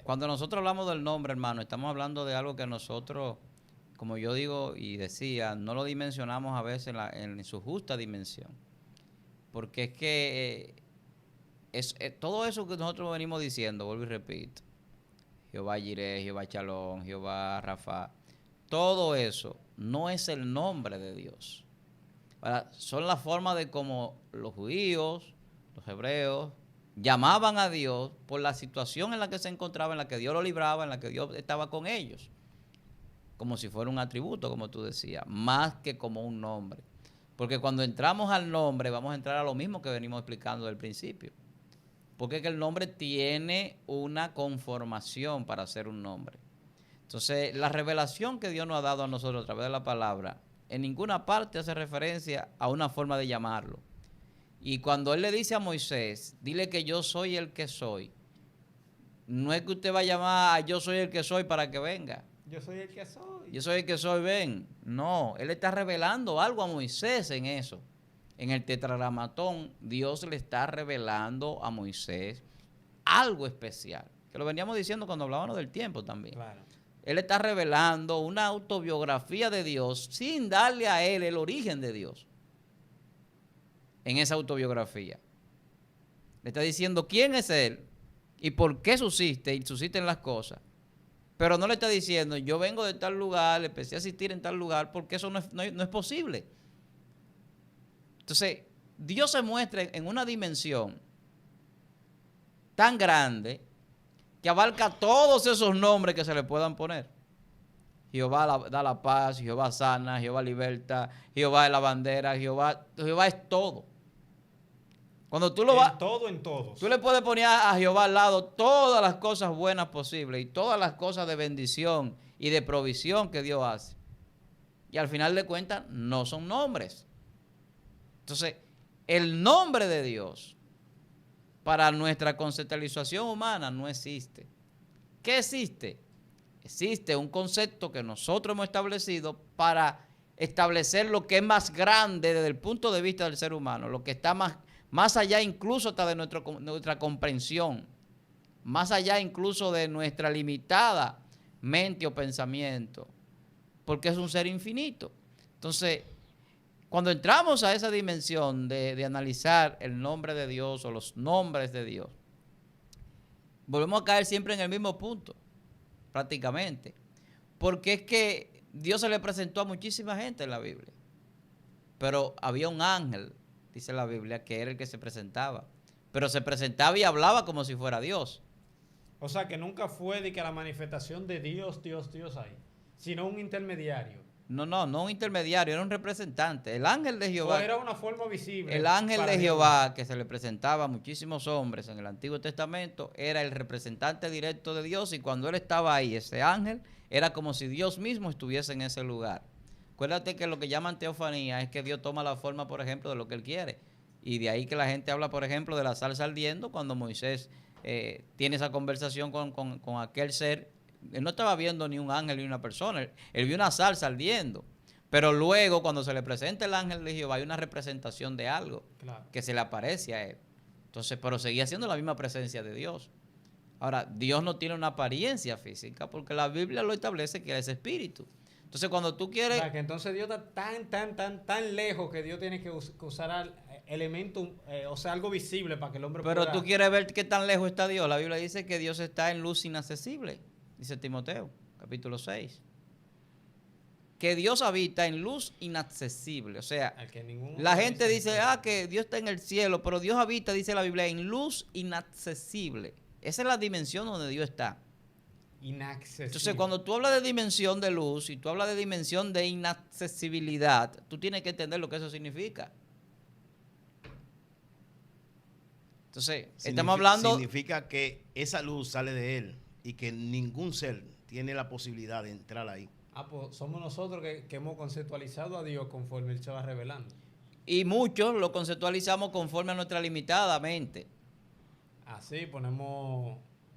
Cuando nosotros hablamos del nombre, hermano, estamos hablando de algo que nosotros, como yo digo y decía, no lo dimensionamos a veces en su justa dimensión. Porque es que todo eso que nosotros venimos diciendo, vuelvo y repito, Jehová Jireh, Jehová Shalom, Jehová Rafa, todo eso no es el nombre de Dios. Ahora, son la forma de como los judíos, los hebreos, llamaban a Dios por la situación en la que se encontraba, en la que Dios lo libraba, en la que Dios estaba con ellos. Como si fuera un atributo, como tú decías, más que como un nombre. Porque cuando entramos al nombre, vamos a entrar a lo mismo que venimos explicando del principio. Porque es que el nombre tiene una conformación para ser un nombre. Entonces, la revelación que Dios nos ha dado a nosotros a través de la palabra, en ninguna parte hace referencia a una forma de llamarlo. Y cuando Él le dice a Moisés, dile que yo soy el que soy, no es que usted va a llamar a yo soy el que soy para que venga. Yo soy el que soy. Yo soy el que soy, ven. No, Él está revelando algo a Moisés en eso. En el tetragramatón, Dios le está revelando a Moisés algo especial. Que lo veníamos diciendo cuando hablábamos del tiempo también. Claro. Él está revelando una autobiografía de Dios sin darle a él el origen de Dios. En esa autobiografía. Le está diciendo quién es Él y por qué subsiste y subsisten las cosas. Pero no le está diciendo, yo vengo de tal lugar, empecé a asistir en tal lugar, porque eso no es posible. Entonces, Dios se muestra en una dimensión tan grande que abarca todos esos nombres que se le puedan poner. Jehová da la paz, Jehová sana, Jehová liberta, Jehová es la bandera, Jehová es todo. Cuando tú lo vas, todo en todos. tú le puedes poner a Jehová al lado todas las cosas buenas posibles y todas las cosas de bendición y de provisión que Dios hace. Y al final de cuentas no son nombres. Entonces, el nombre de Dios para nuestra conceptualización humana no existe. ¿Qué existe? Existe un concepto que nosotros hemos establecido para establecer lo que es más grande desde el punto de vista del ser humano, lo que está más allá incluso hasta de nuestra comprensión, más allá incluso de nuestra limitada mente o pensamiento, porque es un ser infinito. Entonces, cuando entramos a esa dimensión de analizar el nombre de Dios o los nombres de Dios, volvemos a caer siempre en el mismo punto, prácticamente, porque es que Dios se le presentó a muchísima gente en la Biblia, pero había un ángel, dice la Biblia, que era el que se presentaba, pero se presentaba y hablaba como si fuera Dios. O sea, que nunca fue de que la manifestación de Dios ahí, sino un intermediario. No un intermediario, era un representante. El ángel de Jehová. O era una forma visible. El ángel de Jehová, que se le presentaba a muchísimos hombres en el Antiguo Testamento, era el representante directo de Dios, y cuando él estaba ahí, ese ángel, era como si Dios mismo estuviese en ese lugar. Acuérdate que lo que llaman teofanía es que Dios toma la forma, por ejemplo, de lo que Él quiere. Y de ahí que la gente habla, por ejemplo, de la salsa ardiendo, cuando Moisés tiene esa conversación con aquel ser. Él no estaba viendo ni un ángel ni una persona, él vio una salsa ardiendo. Pero luego, cuando se le presenta el ángel de Jehová, hay una representación de algo que se le aparece a él. Entonces, pero seguía siendo la misma presencia de Dios. Ahora, Dios no tiene una apariencia física porque la Biblia lo establece que es espíritu. Entonces, cuando tú quieres... O sea, que entonces Dios está tan lejos que Dios tiene que usar elementos, o sea, algo visible para que el hombre Pero pueda... tú quieres ver qué tan lejos está Dios. La Biblia dice que Dios está en luz inaccesible, dice Timoteo, capítulo 6. Que Dios habita en luz inaccesible. O sea, la gente dice, que Dios está en el cielo, pero Dios habita, dice la Biblia, en luz inaccesible. Esa es la dimensión donde Dios está. Inaccesible. Entonces, cuando tú hablas de dimensión de luz y tú hablas de dimensión de inaccesibilidad, tú tienes que entender lo que eso significa. Entonces, estamos hablando... Significa que esa luz sale de Él y que ningún ser tiene la posibilidad de entrar ahí. Pues somos nosotros que hemos conceptualizado a Dios conforme Él se va revelando. Y muchos lo conceptualizamos conforme a nuestra limitada mente. Así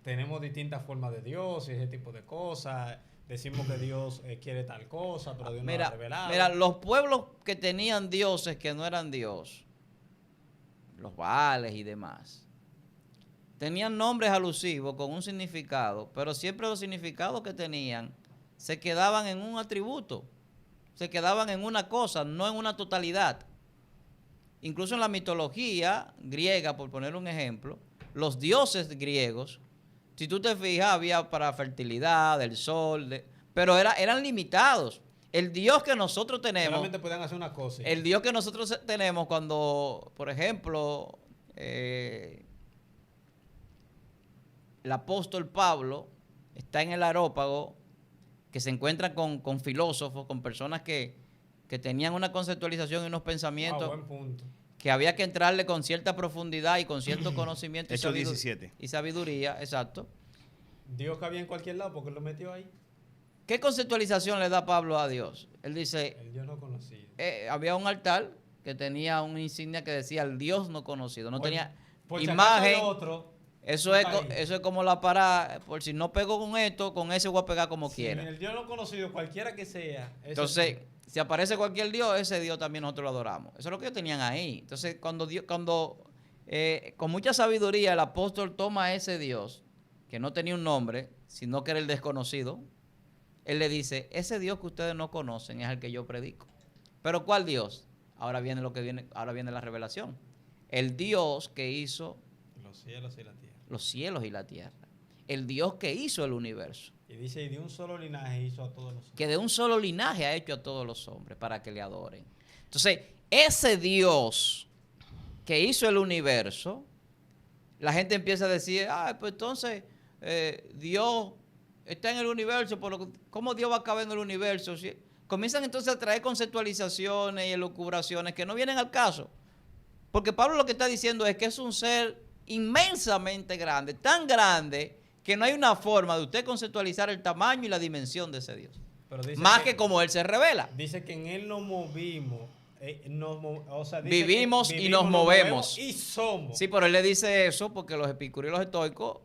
tenemos distintas formas de Dios y ese tipo de cosas. Decimos que Dios quiere tal cosa, pero Dios no lo ha revelado. Mira, los pueblos que tenían dioses que no eran Dios, los Baales y demás, tenían nombres alusivos con un significado, pero siempre los significados que tenían se quedaban en un atributo, se quedaban en una cosa, no en una totalidad. Incluso en la mitología griega, por poner un ejemplo, los dioses griegos, si tú te fijas, había para fertilidad, el sol, pero eran limitados. El Dios que nosotros tenemos... Solamente pueden hacer una cosa. El Dios que nosotros tenemos cuando, por ejemplo, el apóstol Pablo está en el Areópago, que se encuentra con filósofos, con personas que tenían una conceptualización y unos pensamientos Buen punto. que había que entrarle con cierta profundidad y con cierto conocimiento Hechos 17. y sabiduría, exacto. Dios cabía en cualquier lado porque lo metió ahí. ¿Qué conceptualización le da Pablo a Dios? Él dice, El Dios no conocido. había un altar que tenía una insignia que decía el Dios no conocido, no tenía Por si acaso imagen. hay otro, Eso es, está ahí. eso es como la parada, por si no pego con esto, con ese voy a pegar como Sí, quiera. el Dios no conocido, cualquiera que sea. ese Entonces, sí. si aparece cualquier Dios, ese Dios también nosotros lo adoramos. Eso es lo que ellos tenían ahí. Entonces, con mucha sabiduría el apóstol toma a ese Dios, que no tenía un nombre, sino que era el desconocido, él le dice, ese Dios que ustedes no conocen es el que yo predico. ¿Pero cuál Dios? Ahora viene la revelación. El Dios que hizo Los cielos y la tierra. los cielos y la tierra. El Dios que hizo el universo. Y dice, y de un solo linaje hizo a todos los hombres. Que de un solo linaje ha hecho a todos los hombres para que le adoren. Entonces, ese Dios que hizo el universo, la gente empieza a decir, pues entonces Dios está en el universo, pero ¿cómo Dios va a caber en el universo? Comienzan entonces a traer conceptualizaciones y elucubraciones que no vienen al caso. Porque Pablo lo que está diciendo es que es un ser inmensamente grande, tan grande, que no hay una forma de usted conceptualizar el tamaño y la dimensión de ese Dios. Pero dice Más que como Él se revela. Dice que en Él nos movimos. O sea, dice Vivimos que y nos movemos. Y somos. Sí, pero Él le dice eso porque los epicúreos y los estoicos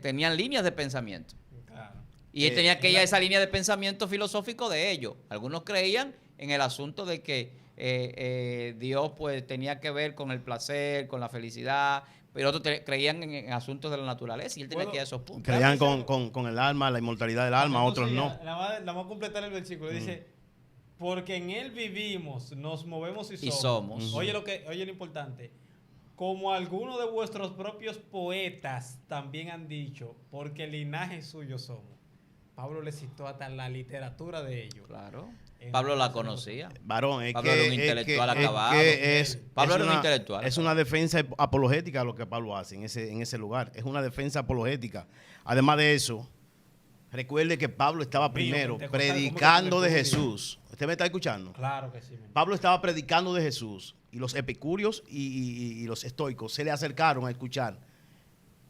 tenían líneas de pensamiento. Claro. Y él tenía que ir a esa línea de pensamiento filosófico de ellos. Algunos creían en el asunto de que Dios pues tenía que ver con el placer, con la felicidad, pero otros creían en asuntos de la naturaleza y él tenía que ir a esos puntos. Creían con el alma, la inmortalidad del alma, otros no. Nada más completar el versículo. Dice, porque en Él vivimos, nos movemos y somos. somos. Oye lo importante. Como algunos de vuestros propios poetas también han dicho, porque el linaje suyo somos. Pablo le citó hasta la literatura de ellos. Claro. Pablo la conocía. Varón, Pablo era un intelectual acabado. Pablo era un intelectual. Es una defensa apologética lo que Pablo hace en ese lugar. Es una defensa apologética. Además de eso, recuerde que Pablo estaba primero predicando de Jesús. ¿Usted me está escuchando? Claro que sí. Pablo estaba predicando de Jesús y los epicúreos y los estoicos se le acercaron a escuchar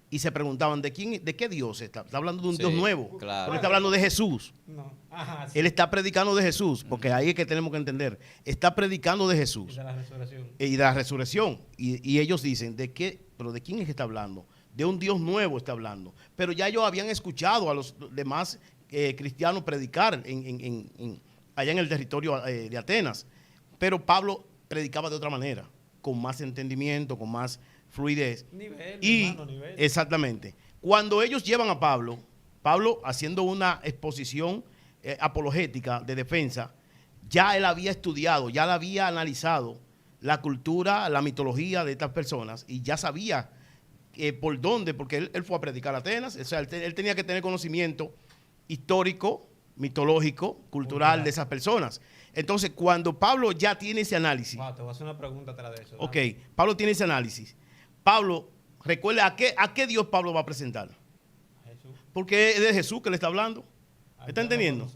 y se preguntaban de qué Dios está. Está hablando de un Dios nuevo. Claro. Pero está hablando de Jesús. No. Ajá, sí. Él está predicando de Jesús, porque ahí es que tenemos que entender. Está predicando de Y Jesús de la resurrección. y de la resurrección. Y ellos dicen, ¿pero de quién es que está hablando? De un Dios nuevo está hablando. Pero ya ellos habían escuchado a los demás cristianos predicar allá en el territorio de Atenas. Pero Pablo predicaba de otra manera, con más entendimiento, con más fluidez. Nivel. Exactamente. Cuando ellos llevan a Pablo haciendo una exposición apologética de defensa, ya él había estudiado, ya él había analizado la cultura, la mitología de estas personas y ya sabía por dónde, porque él fue a predicar a Atenas, o sea, él tenía que tener conocimiento histórico, mitológico, cultural de esas personas. Entonces, cuando Pablo ya tiene ese análisis. Wow, te voy a hacer una pregunta atrás de eso. Ok, Pablo tiene ese análisis. Pablo, recuerda a qué Dios Pablo va a presentar. Jesús. Porque es de Jesús que le está hablando. ¿Está entendiendo?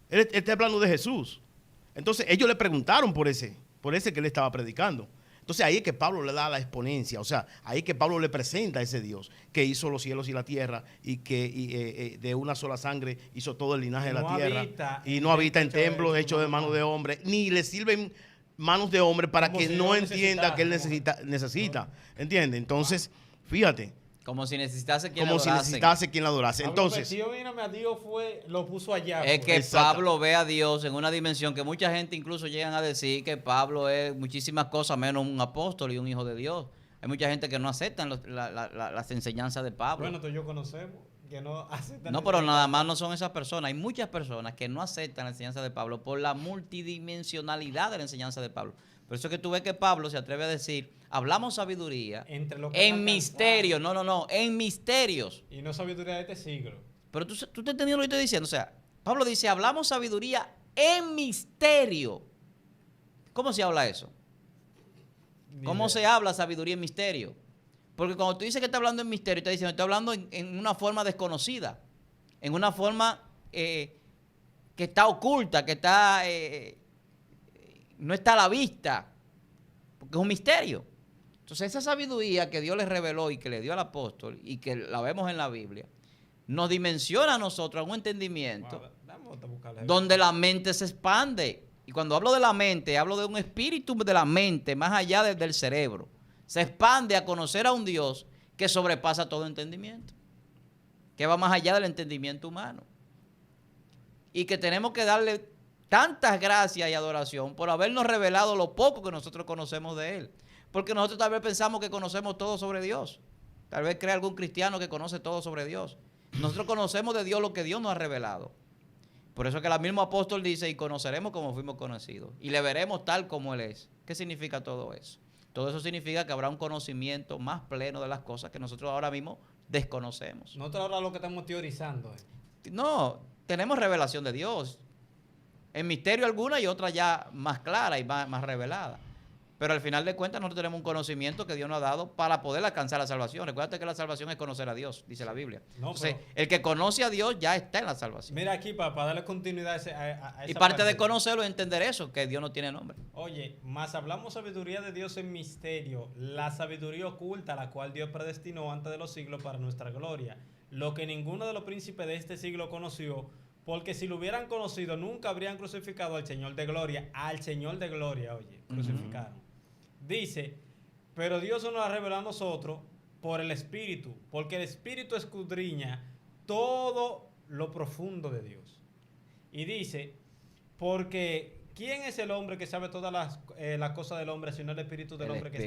Él está hablando de Jesús. Entonces, ellos le preguntaron por ese que él estaba predicando. Entonces, ahí es que Pablo le da la exponencia. O sea, ahí es que Pablo le presenta a ese Dios que hizo los cielos y la tierra y que de una sola sangre hizo todo el linaje de la tierra. Y no habita en templos hechos de manos de hombre, ni le sirven manos de hombre para que no entienda que él necesita. ¿Entiende? Entonces, fíjate. Como si necesitase quien Como si necesitase quien la adorase. Entonces, a Dios lo puso allá. es que Exacto. Pablo ve a Dios en una dimensión que mucha gente incluso llegan a decir que Pablo es muchísimas cosas menos un apóstol y un hijo de Dios. Hay mucha gente que no aceptan las enseñanzas de Pablo. Bueno, tú y yo conocemos que no aceptan. No, pero nada más no son esas personas. Hay muchas personas que no aceptan la enseñanza de Pablo por la multidimensionalidad de la enseñanza de Pablo. Por eso es que tú ves que Pablo se atreve a decir, hablamos sabiduría en misterios. No, en misterios. Y no sabiduría de este siglo. Pero tú te entendiendo lo que estoy diciendo. O sea, Pablo dice, hablamos sabiduría en misterio. ¿Cómo se habla eso? ¿Cómo se habla sabiduría en misterio? Porque cuando tú dices que está hablando en misterio, está diciendo, está hablando en una forma desconocida, en una forma que está oculta, que está no está a la vista, porque es un misterio. Entonces esa sabiduría que Dios le reveló y que le dio al apóstol y que la vemos en la Biblia, nos dimensiona a nosotros a un entendimiento donde la mente se expande. Y cuando hablo de la mente, hablo de un espíritu de la mente más allá del cerebro. Se expande a conocer a un Dios que sobrepasa todo entendimiento, que va más allá del entendimiento humano. Y que tenemos que darle tantas gracias y adoración por habernos revelado lo poco que nosotros conocemos de Él. Porque nosotros tal vez pensamos que conocemos todo sobre Dios. Tal vez cree algún cristiano que conoce todo sobre Dios. Nosotros conocemos de Dios lo que Dios nos ha revelado. Por eso que el mismo apóstol dice, y conoceremos como fuimos conocidos. Y le veremos tal como Él es. ¿Qué significa todo eso? Todo eso significa que habrá un conocimiento más pleno de las cosas que nosotros ahora mismo desconocemos. Nosotros ahora lo que estamos teorizando. No, tenemos revelación de Dios. En misterio alguna y otra ya más clara y más revelada. Pero al final de cuentas nosotros tenemos un conocimiento que Dios nos ha dado para poder alcanzar la salvación. Recuerda que la salvación es conocer a Dios, dice la Biblia. No, entonces, el que conoce a Dios ya está en la salvación. Mira aquí, para darle continuidad a esa y parte de conocerlo es entender eso, que Dios no tiene nombre. Oye, más hablamos sabiduría de Dios en misterio, la sabiduría oculta, la cual Dios predestinó antes de los siglos para nuestra gloria. Lo que ninguno de los príncipes de este siglo conoció, porque si lo hubieran conocido, nunca habrían crucificado al Señor de gloria. Al Señor de gloria, oye, crucificaron. Dice, pero Dios nos lo ha revelado a nosotros por el Espíritu, porque el Espíritu escudriña todo lo profundo de Dios. Y dice, porque ¿quién es el hombre que sabe todas las cosas del hombre, sino el Espíritu del hombre que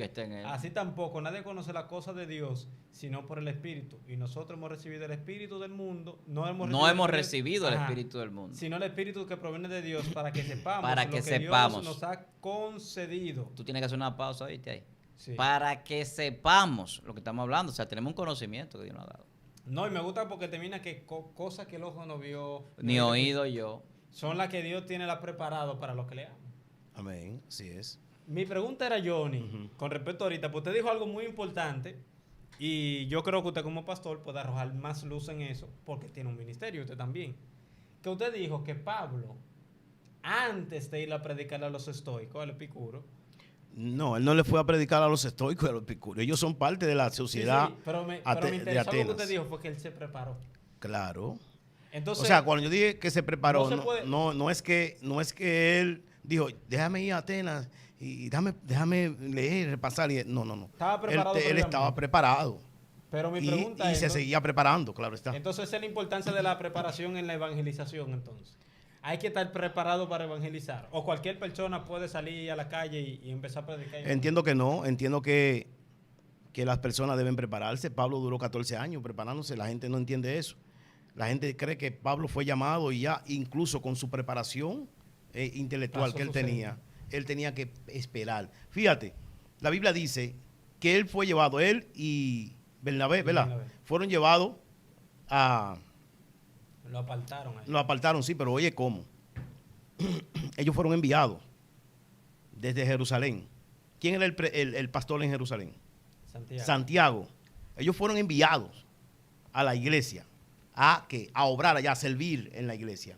está en él? Así tampoco nadie conoce las cosas de Dios, sino por el Espíritu. Y nosotros hemos recibido el Espíritu del mundo. No hemos recibido el Espíritu del mundo, sino el Espíritu que proviene de Dios, para que sepamos para que Dios nos ha concedido. Tú tienes que hacer una pausa, ¿viste? Ahí. Sí. Para que sepamos lo que estamos hablando. O sea, tenemos un conocimiento que Dios nos ha dado. No, y me gusta porque termina que cosas que el ojo no vio, ni oído yo, son las que Dios tiene preparado para los que le aman. Amén, así es. Mi pregunta era, Johnny, con respecto a ahorita, pues usted dijo algo muy importante y yo creo que usted como pastor puede arrojar más luz en eso porque tiene un ministerio, usted también. Que usted dijo que Pablo, antes de ir a predicar a los estoicos, al epicuro. No, él no le fue a predicar a los estoicos y a los epicuros. Ellos son parte de la sociedad pero me interesó lo que usted dijo fue que él se preparó. Claro. Entonces, o sea, cuando yo dije que se preparó, no es que él dijo, déjame ir a Atenas y déjame leer, repasar. No. Estaba preparado. Él estaba preparado. Pero mi pregunta es... Y se seguía preparando, claro está. Entonces, esa es la importancia de la preparación en la evangelización, entonces. Hay que estar preparado para evangelizar. O cualquier persona puede salir a la calle y empezar a predicar. Entiendo que no. Entiendo que las personas deben prepararse. Pablo duró 14 años preparándose. La gente no entiende eso. La gente cree que Pablo fue llamado y ya, incluso con su preparación intelectual que él tenía que esperar. Fíjate, la Biblia dice que él fue llevado, él y Bernabé, ¿verdad? Fueron llevados a... Lo apartaron ahí. Lo apartaron, sí, pero oye, ¿cómo? Ellos fueron enviados desde Jerusalén. ¿Quién era el pastor en Jerusalén? Santiago. Ellos fueron enviados a la iglesia. ¿A qué? A obrar allá, a servir en la iglesia.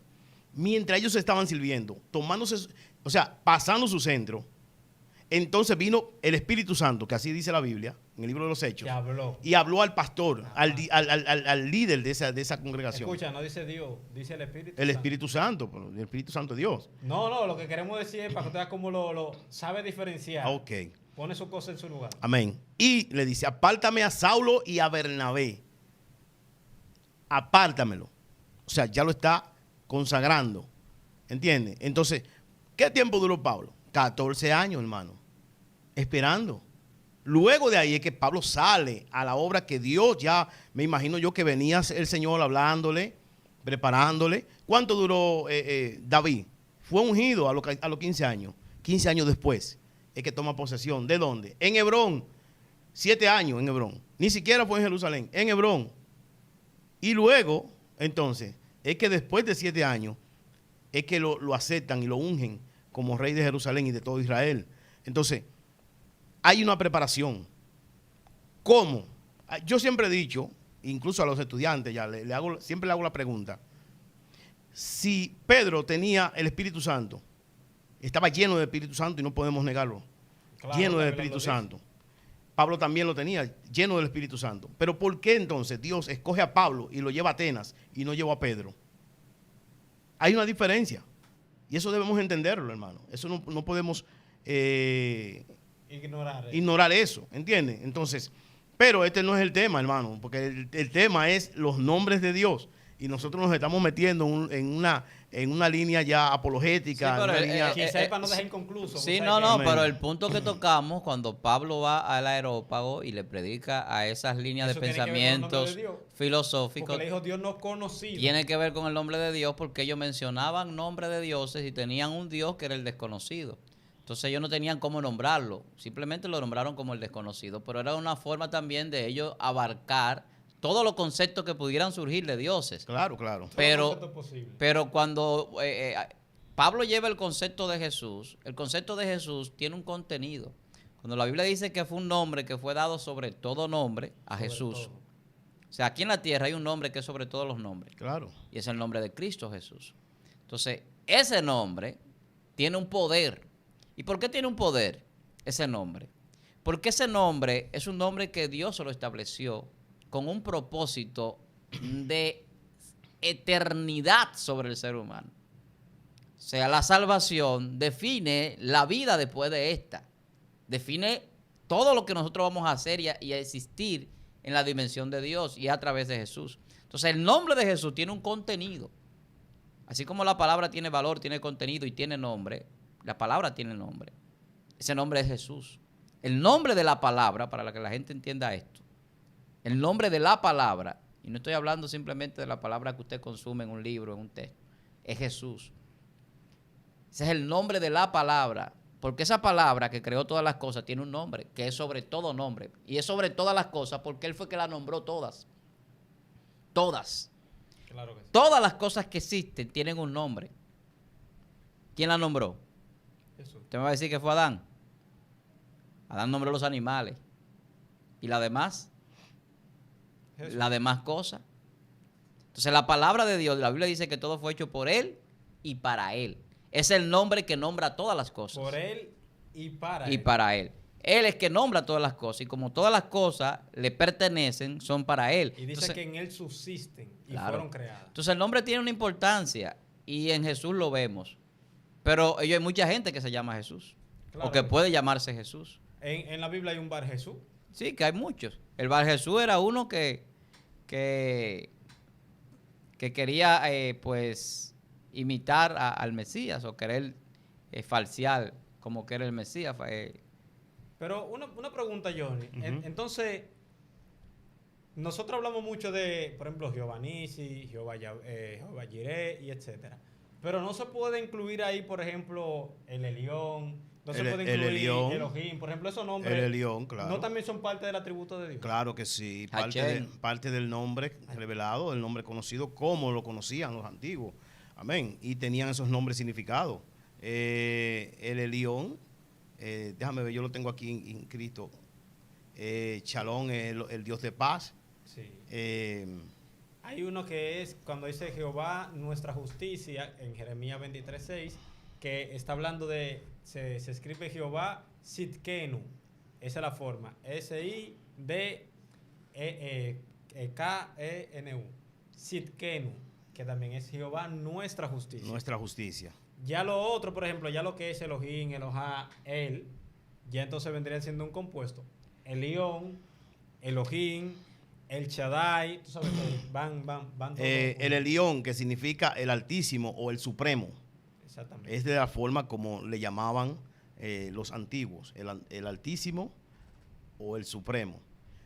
Mientras ellos estaban sirviendo, pasando su centro, entonces vino el Espíritu Santo, que así dice la Biblia, en el libro de los Hechos, y habló al pastor, al líder de esa congregación. Escucha, no dice Dios, dice el Espíritu Santo. El Espíritu Santo, el Espíritu Santo de Dios. No, lo que queremos decir es para que usted vea cómo lo sabe diferenciar. Ok. Pone su cosa en su lugar. Amén. Y le dice, apártame a Saulo y a Bernabé. Apártamelo. O sea, ya lo está consagrando. ¿Entiendes? Entonces, ¿qué tiempo duró Pablo? 14 años, hermano. Esperando. Luego de ahí es que Pablo sale a la obra que Dios ya, me imagino yo que venía el Señor hablándole, preparándole. ¿Cuánto duró David? Fue ungido a los 15 años. 15 años después es que toma posesión. ¿De dónde? En Hebrón. 7 años en Hebrón. Ni siquiera fue en Jerusalén. En Hebrón. Y luego, entonces, es que después de 7 años, es que lo aceptan y lo ungen como rey de Jerusalén y de todo Israel. Entonces, hay una preparación. ¿Cómo? Yo siempre he dicho, incluso a los estudiantes, ya siempre le hago la pregunta. Si Pedro tenía el Espíritu Santo, estaba lleno del Espíritu Santo y no podemos negarlo, Claro, lleno del también lo Espíritu dice. Santo. Pablo también lo tenía, lleno del Espíritu Santo. Pero ¿por qué entonces Dios escoge a Pablo y lo lleva a Atenas y no lleva a Pedro? Hay una diferencia. Y eso debemos entenderlo, hermano. Eso no podemos ignorar eso, ¿entiendes? Entonces, pero este no es el tema, hermano, porque el tema es los nombres de Dios. Y nosotros nos estamos metiendo en una línea ya apologética. Sí, pero una línea, Quizá es para no dejar inconcluso. Sí, o sea, no, no, Amén. pero el punto que tocamos cuando Pablo va al Areópago y le predica a esas líneas Eso de tiene que ver con el nombre de pensamientos Dios. filosóficos, Porque le dijo Dios no conocido. tiene que ver con el nombre de Dios porque ellos mencionaban nombres de dioses y tenían un Dios que era el desconocido. Entonces ellos no tenían cómo nombrarlo, simplemente lo nombraron como el desconocido, pero era una forma también de ellos abarcar todos los conceptos que pudieran surgir de dioses. claro. Todo Pero, concepto posible. pero cuando Pablo lleva el concepto de Jesús, el concepto de Jesús tiene un contenido. Cuando la Biblia dice que fue un nombre que fue dado sobre todo nombre a Sobre Jesús. todo. O sea, aquí en la tierra hay un nombre que es sobre todos los nombres. Claro. Y es el nombre de Cristo Jesús. Entonces, ese nombre tiene un poder. ¿Y por qué tiene un poder ese nombre? Porque ese nombre es un nombre que Dios se lo estableció con un propósito de eternidad sobre el ser humano. O sea, la salvación define la vida después de esta. Define todo lo que nosotros vamos a hacer y a existir en la dimensión de Dios y a través de Jesús. Entonces, el nombre de Jesús tiene un contenido. Así como la palabra tiene valor, tiene contenido y tiene nombre, la palabra tiene nombre. Ese nombre es Jesús. El nombre de la palabra, para que la gente entienda esto, el nombre de la palabra, y no estoy hablando simplemente de la palabra que usted consume en un libro, en un texto, es Jesús. Ese es el nombre de la palabra, porque esa palabra que creó todas las cosas tiene un nombre, que es sobre todo nombre, y es sobre todas las cosas porque Él fue que las nombró todas. Todas. Claro que sí. Todas las cosas que existen tienen un nombre. ¿Quién las nombró? Jesús. Usted me va a decir que fue Adán. Adán nombró los animales. ¿Y las demás? Jesús. Las demás cosas. Entonces la palabra de Dios, la Biblia dice que todo fue hecho por Él y para Él. Es el nombre que nombra todas las cosas. Por él y para Y él. para Él. Él es que nombra todas las cosas. Y como todas las cosas le pertenecen, son para Él. Y dice Entonces, que en él subsisten y claro. fueron creadas. Entonces el nombre tiene una importancia. Y en Jesús lo vemos. Pero hay mucha gente que se llama Jesús. Claro O que que puede llamarse Jesús. En la Biblia hay un Bar Jesús. Sí, que hay muchos. El Bar Jesús era uno que quería pues imitar al Mesías o querer falsear como que era el Mesías. Pero una pregunta, Johnny. Entonces, nosotros hablamos mucho de, por ejemplo, Jehová Nisi, Jehová Jireh y etcétera. Pero no se puede incluir ahí, por ejemplo, el Elión. No se puede El incluir Elión. Elohim. Por ejemplo, esos nombres. El Elión, claro. ¿No también son parte del atributo de Dios? Claro que sí, Hachel. parte del nombre revelado, el nombre conocido como lo conocían los antiguos. Amén. Y tenían esos nombres significados. El Elión, déjame ver, yo lo tengo aquí en Cristo. Shalom, el Dios de paz. Sí. Hay Hay uno que es cuando dice Jehová nuestra justicia en Jeremías 23:6, que está hablando de, se escribe Jehová Sidkenu. Esa es la forma. S-I-D-K-E-N-U. Sidkenu, que también es Jehová nuestra justicia. nuestra justicia. Ya lo otro, por ejemplo, ya lo que es Elohim, Elohá, él, ya entonces vendría siendo un compuesto. Elión, Elohim, El Shaddai, tú sabes que van todos El Elión, que significa el Altísimo o el Supremo. Exactamente. Es de la forma como le llamaban los antiguos, el Altísimo o el Supremo.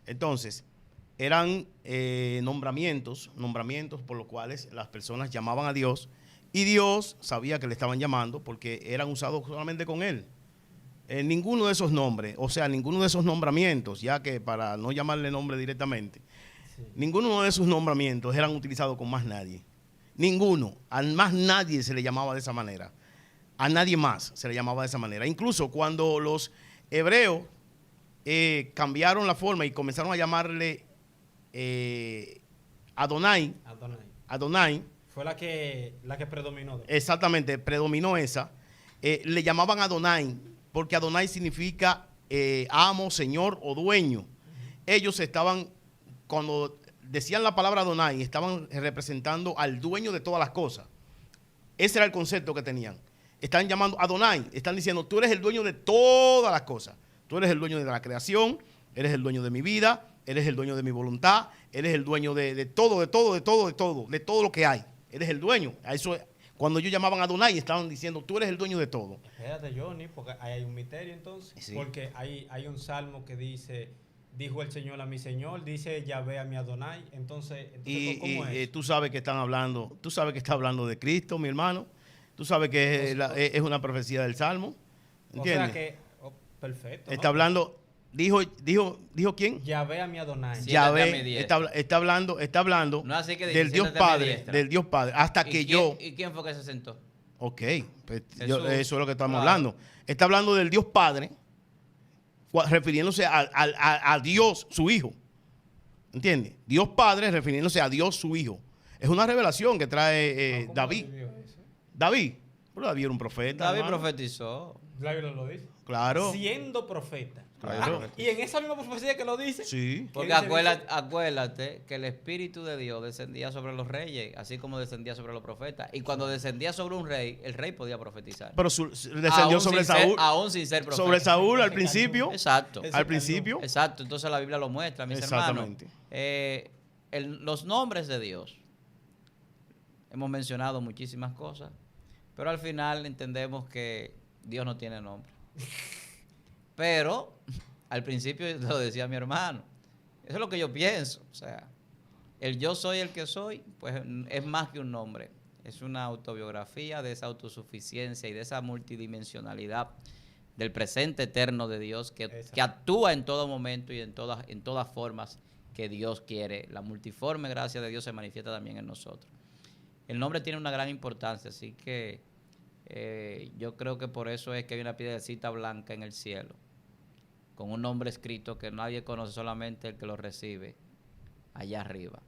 Entonces, eran nombramientos por los cuales las personas llamaban a Dios y Dios sabía que le estaban llamando porque eran usados solamente con Él. Ninguno de esos nombres, o sea, ninguno de esos nombramientos, ya que para no llamarle nombre directamente, Sí. ninguno de esos nombramientos eran utilizados con más nadie. Ninguno. A más nadie se le llamaba de esa manera. A nadie más se le llamaba de esa manera. Incluso cuando los hebreos cambiaron la forma y comenzaron a llamarle Adonai. Adonai. Fue la que predominó. Exactamente, predominó esa. Le llamaban Adonai, porque Adonai significa amo, señor o dueño. Ellos estaban, cuando decían la palabra Adonai, estaban representando al dueño de todas las cosas. Ese era el concepto que tenían. Están llamando Adonai, están diciendo, tú eres el dueño de todas las cosas. Tú eres el dueño de la creación, eres el dueño de mi vida, eres el dueño de mi voluntad, eres el dueño de todo lo que hay. Eres el dueño. A eso, cuando ellos llamaban a Adonai, estaban diciendo, tú eres el dueño de todo. Espérate, Johnny, porque ahí hay un misterio entonces. Sí. Porque hay un salmo que dice, dijo el Señor a mi Señor, dice Yahvé a mi Adonai. Entonces ¿cómo es? Tú sabes que están hablando, tú sabes que está hablando de Cristo, mi hermano. Tú sabes que es una profecía del salmo. ¿Entiendes? O sea que, perfecto. Está hablando... Dijo ¿quién? Yahvé a mi Adonai. Yahvé está hablando No, así que del Dios Padre, hasta que yo. ¿Y quién fue que se sentó? Ok, pues Jesús. eso es lo que estamos hablando. Está hablando del Dios Padre, refiriéndose a Dios, su Hijo. ¿Entiendes? Dios Padre refiriéndose a Dios, su Hijo. Es una revelación que trae David. David era un profeta. David hermano. profetizó. La Biblia lo dice. Claro. Siendo profeta. Claro. Y en esa misma profecía que lo dice. Sí. Porque acuérdate que el Espíritu de Dios descendía sobre los reyes, así como descendía sobre los profetas. Y cuando descendía sobre un rey, el rey podía profetizar. Pero descendió sobre Saúl. Aún sin ser profeta. Sobre Saúl al principio. Exacto. Al principio. Exacto. Entonces la Biblia lo muestra, mis Exactamente. hermanos. Los nombres de Dios. Hemos mencionado muchísimas cosas, pero al final entendemos que Dios no tiene nombre. Pero al principio lo decía mi hermano. Eso es lo que yo pienso. O sea, el yo soy el que soy, pues es más que un nombre. Es una autobiografía de esa autosuficiencia y de esa multidimensionalidad del presente eterno de Dios que actúa en todo momento y en todas formas que Dios quiere. La multiforme gracia de Dios se manifiesta también en nosotros. El nombre tiene una gran importancia, así que yo creo que por eso es que hay una piedrecita blanca en el cielo, con un nombre escrito que nadie conoce, solamente el que lo recibe allá arriba.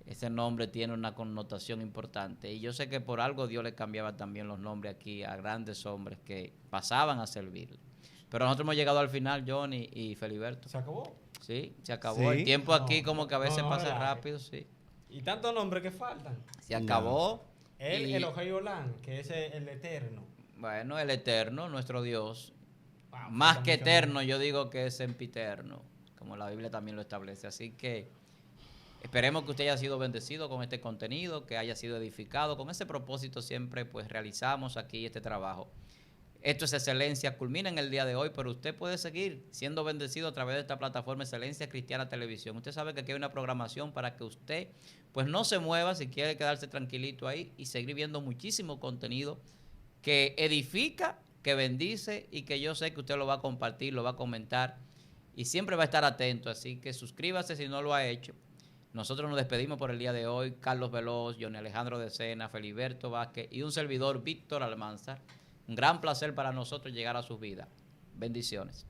Ese nombre tiene una connotación importante. Y yo sé que por algo Dios le cambiaba también los nombres aquí a grandes hombres que pasaban a servir. Pero nosotros hemos llegado al final, Johnny y Feliberto. ¿Se acabó? Sí, se acabó. Sí. El tiempo aquí como que a veces pasa rápido, sí. Y tantos nombres que faltan. Se acabó. El Elohei Olam, que es el eterno. Bueno, el eterno, nuestro Dios. Wow, Más que eterno, yo digo que es sempiterno, como la Biblia también lo establece. Así que esperemos que usted haya sido bendecido con este contenido, que haya sido edificado. Con ese propósito siempre pues realizamos aquí este trabajo. Esto es Excelencia, culmina en el día de hoy, pero usted puede seguir siendo bendecido a través de esta plataforma Excelencia Cristiana Televisión. Usted sabe que aquí hay una programación para que usted pues no se mueva si quiere quedarse tranquilito ahí y seguir viendo muchísimo contenido que edifica, que bendice y que yo sé que usted lo va a compartir, lo va a comentar y siempre va a estar atento. Así que suscríbase si no lo ha hecho. Nosotros nos despedimos por el día de hoy. Carlos Veloz, Johnny Alejandro de Sena, Feliberto Vázquez y un servidor, Víctor Almanzar. Un gran placer para nosotros llegar a sus vidas. Bendiciones.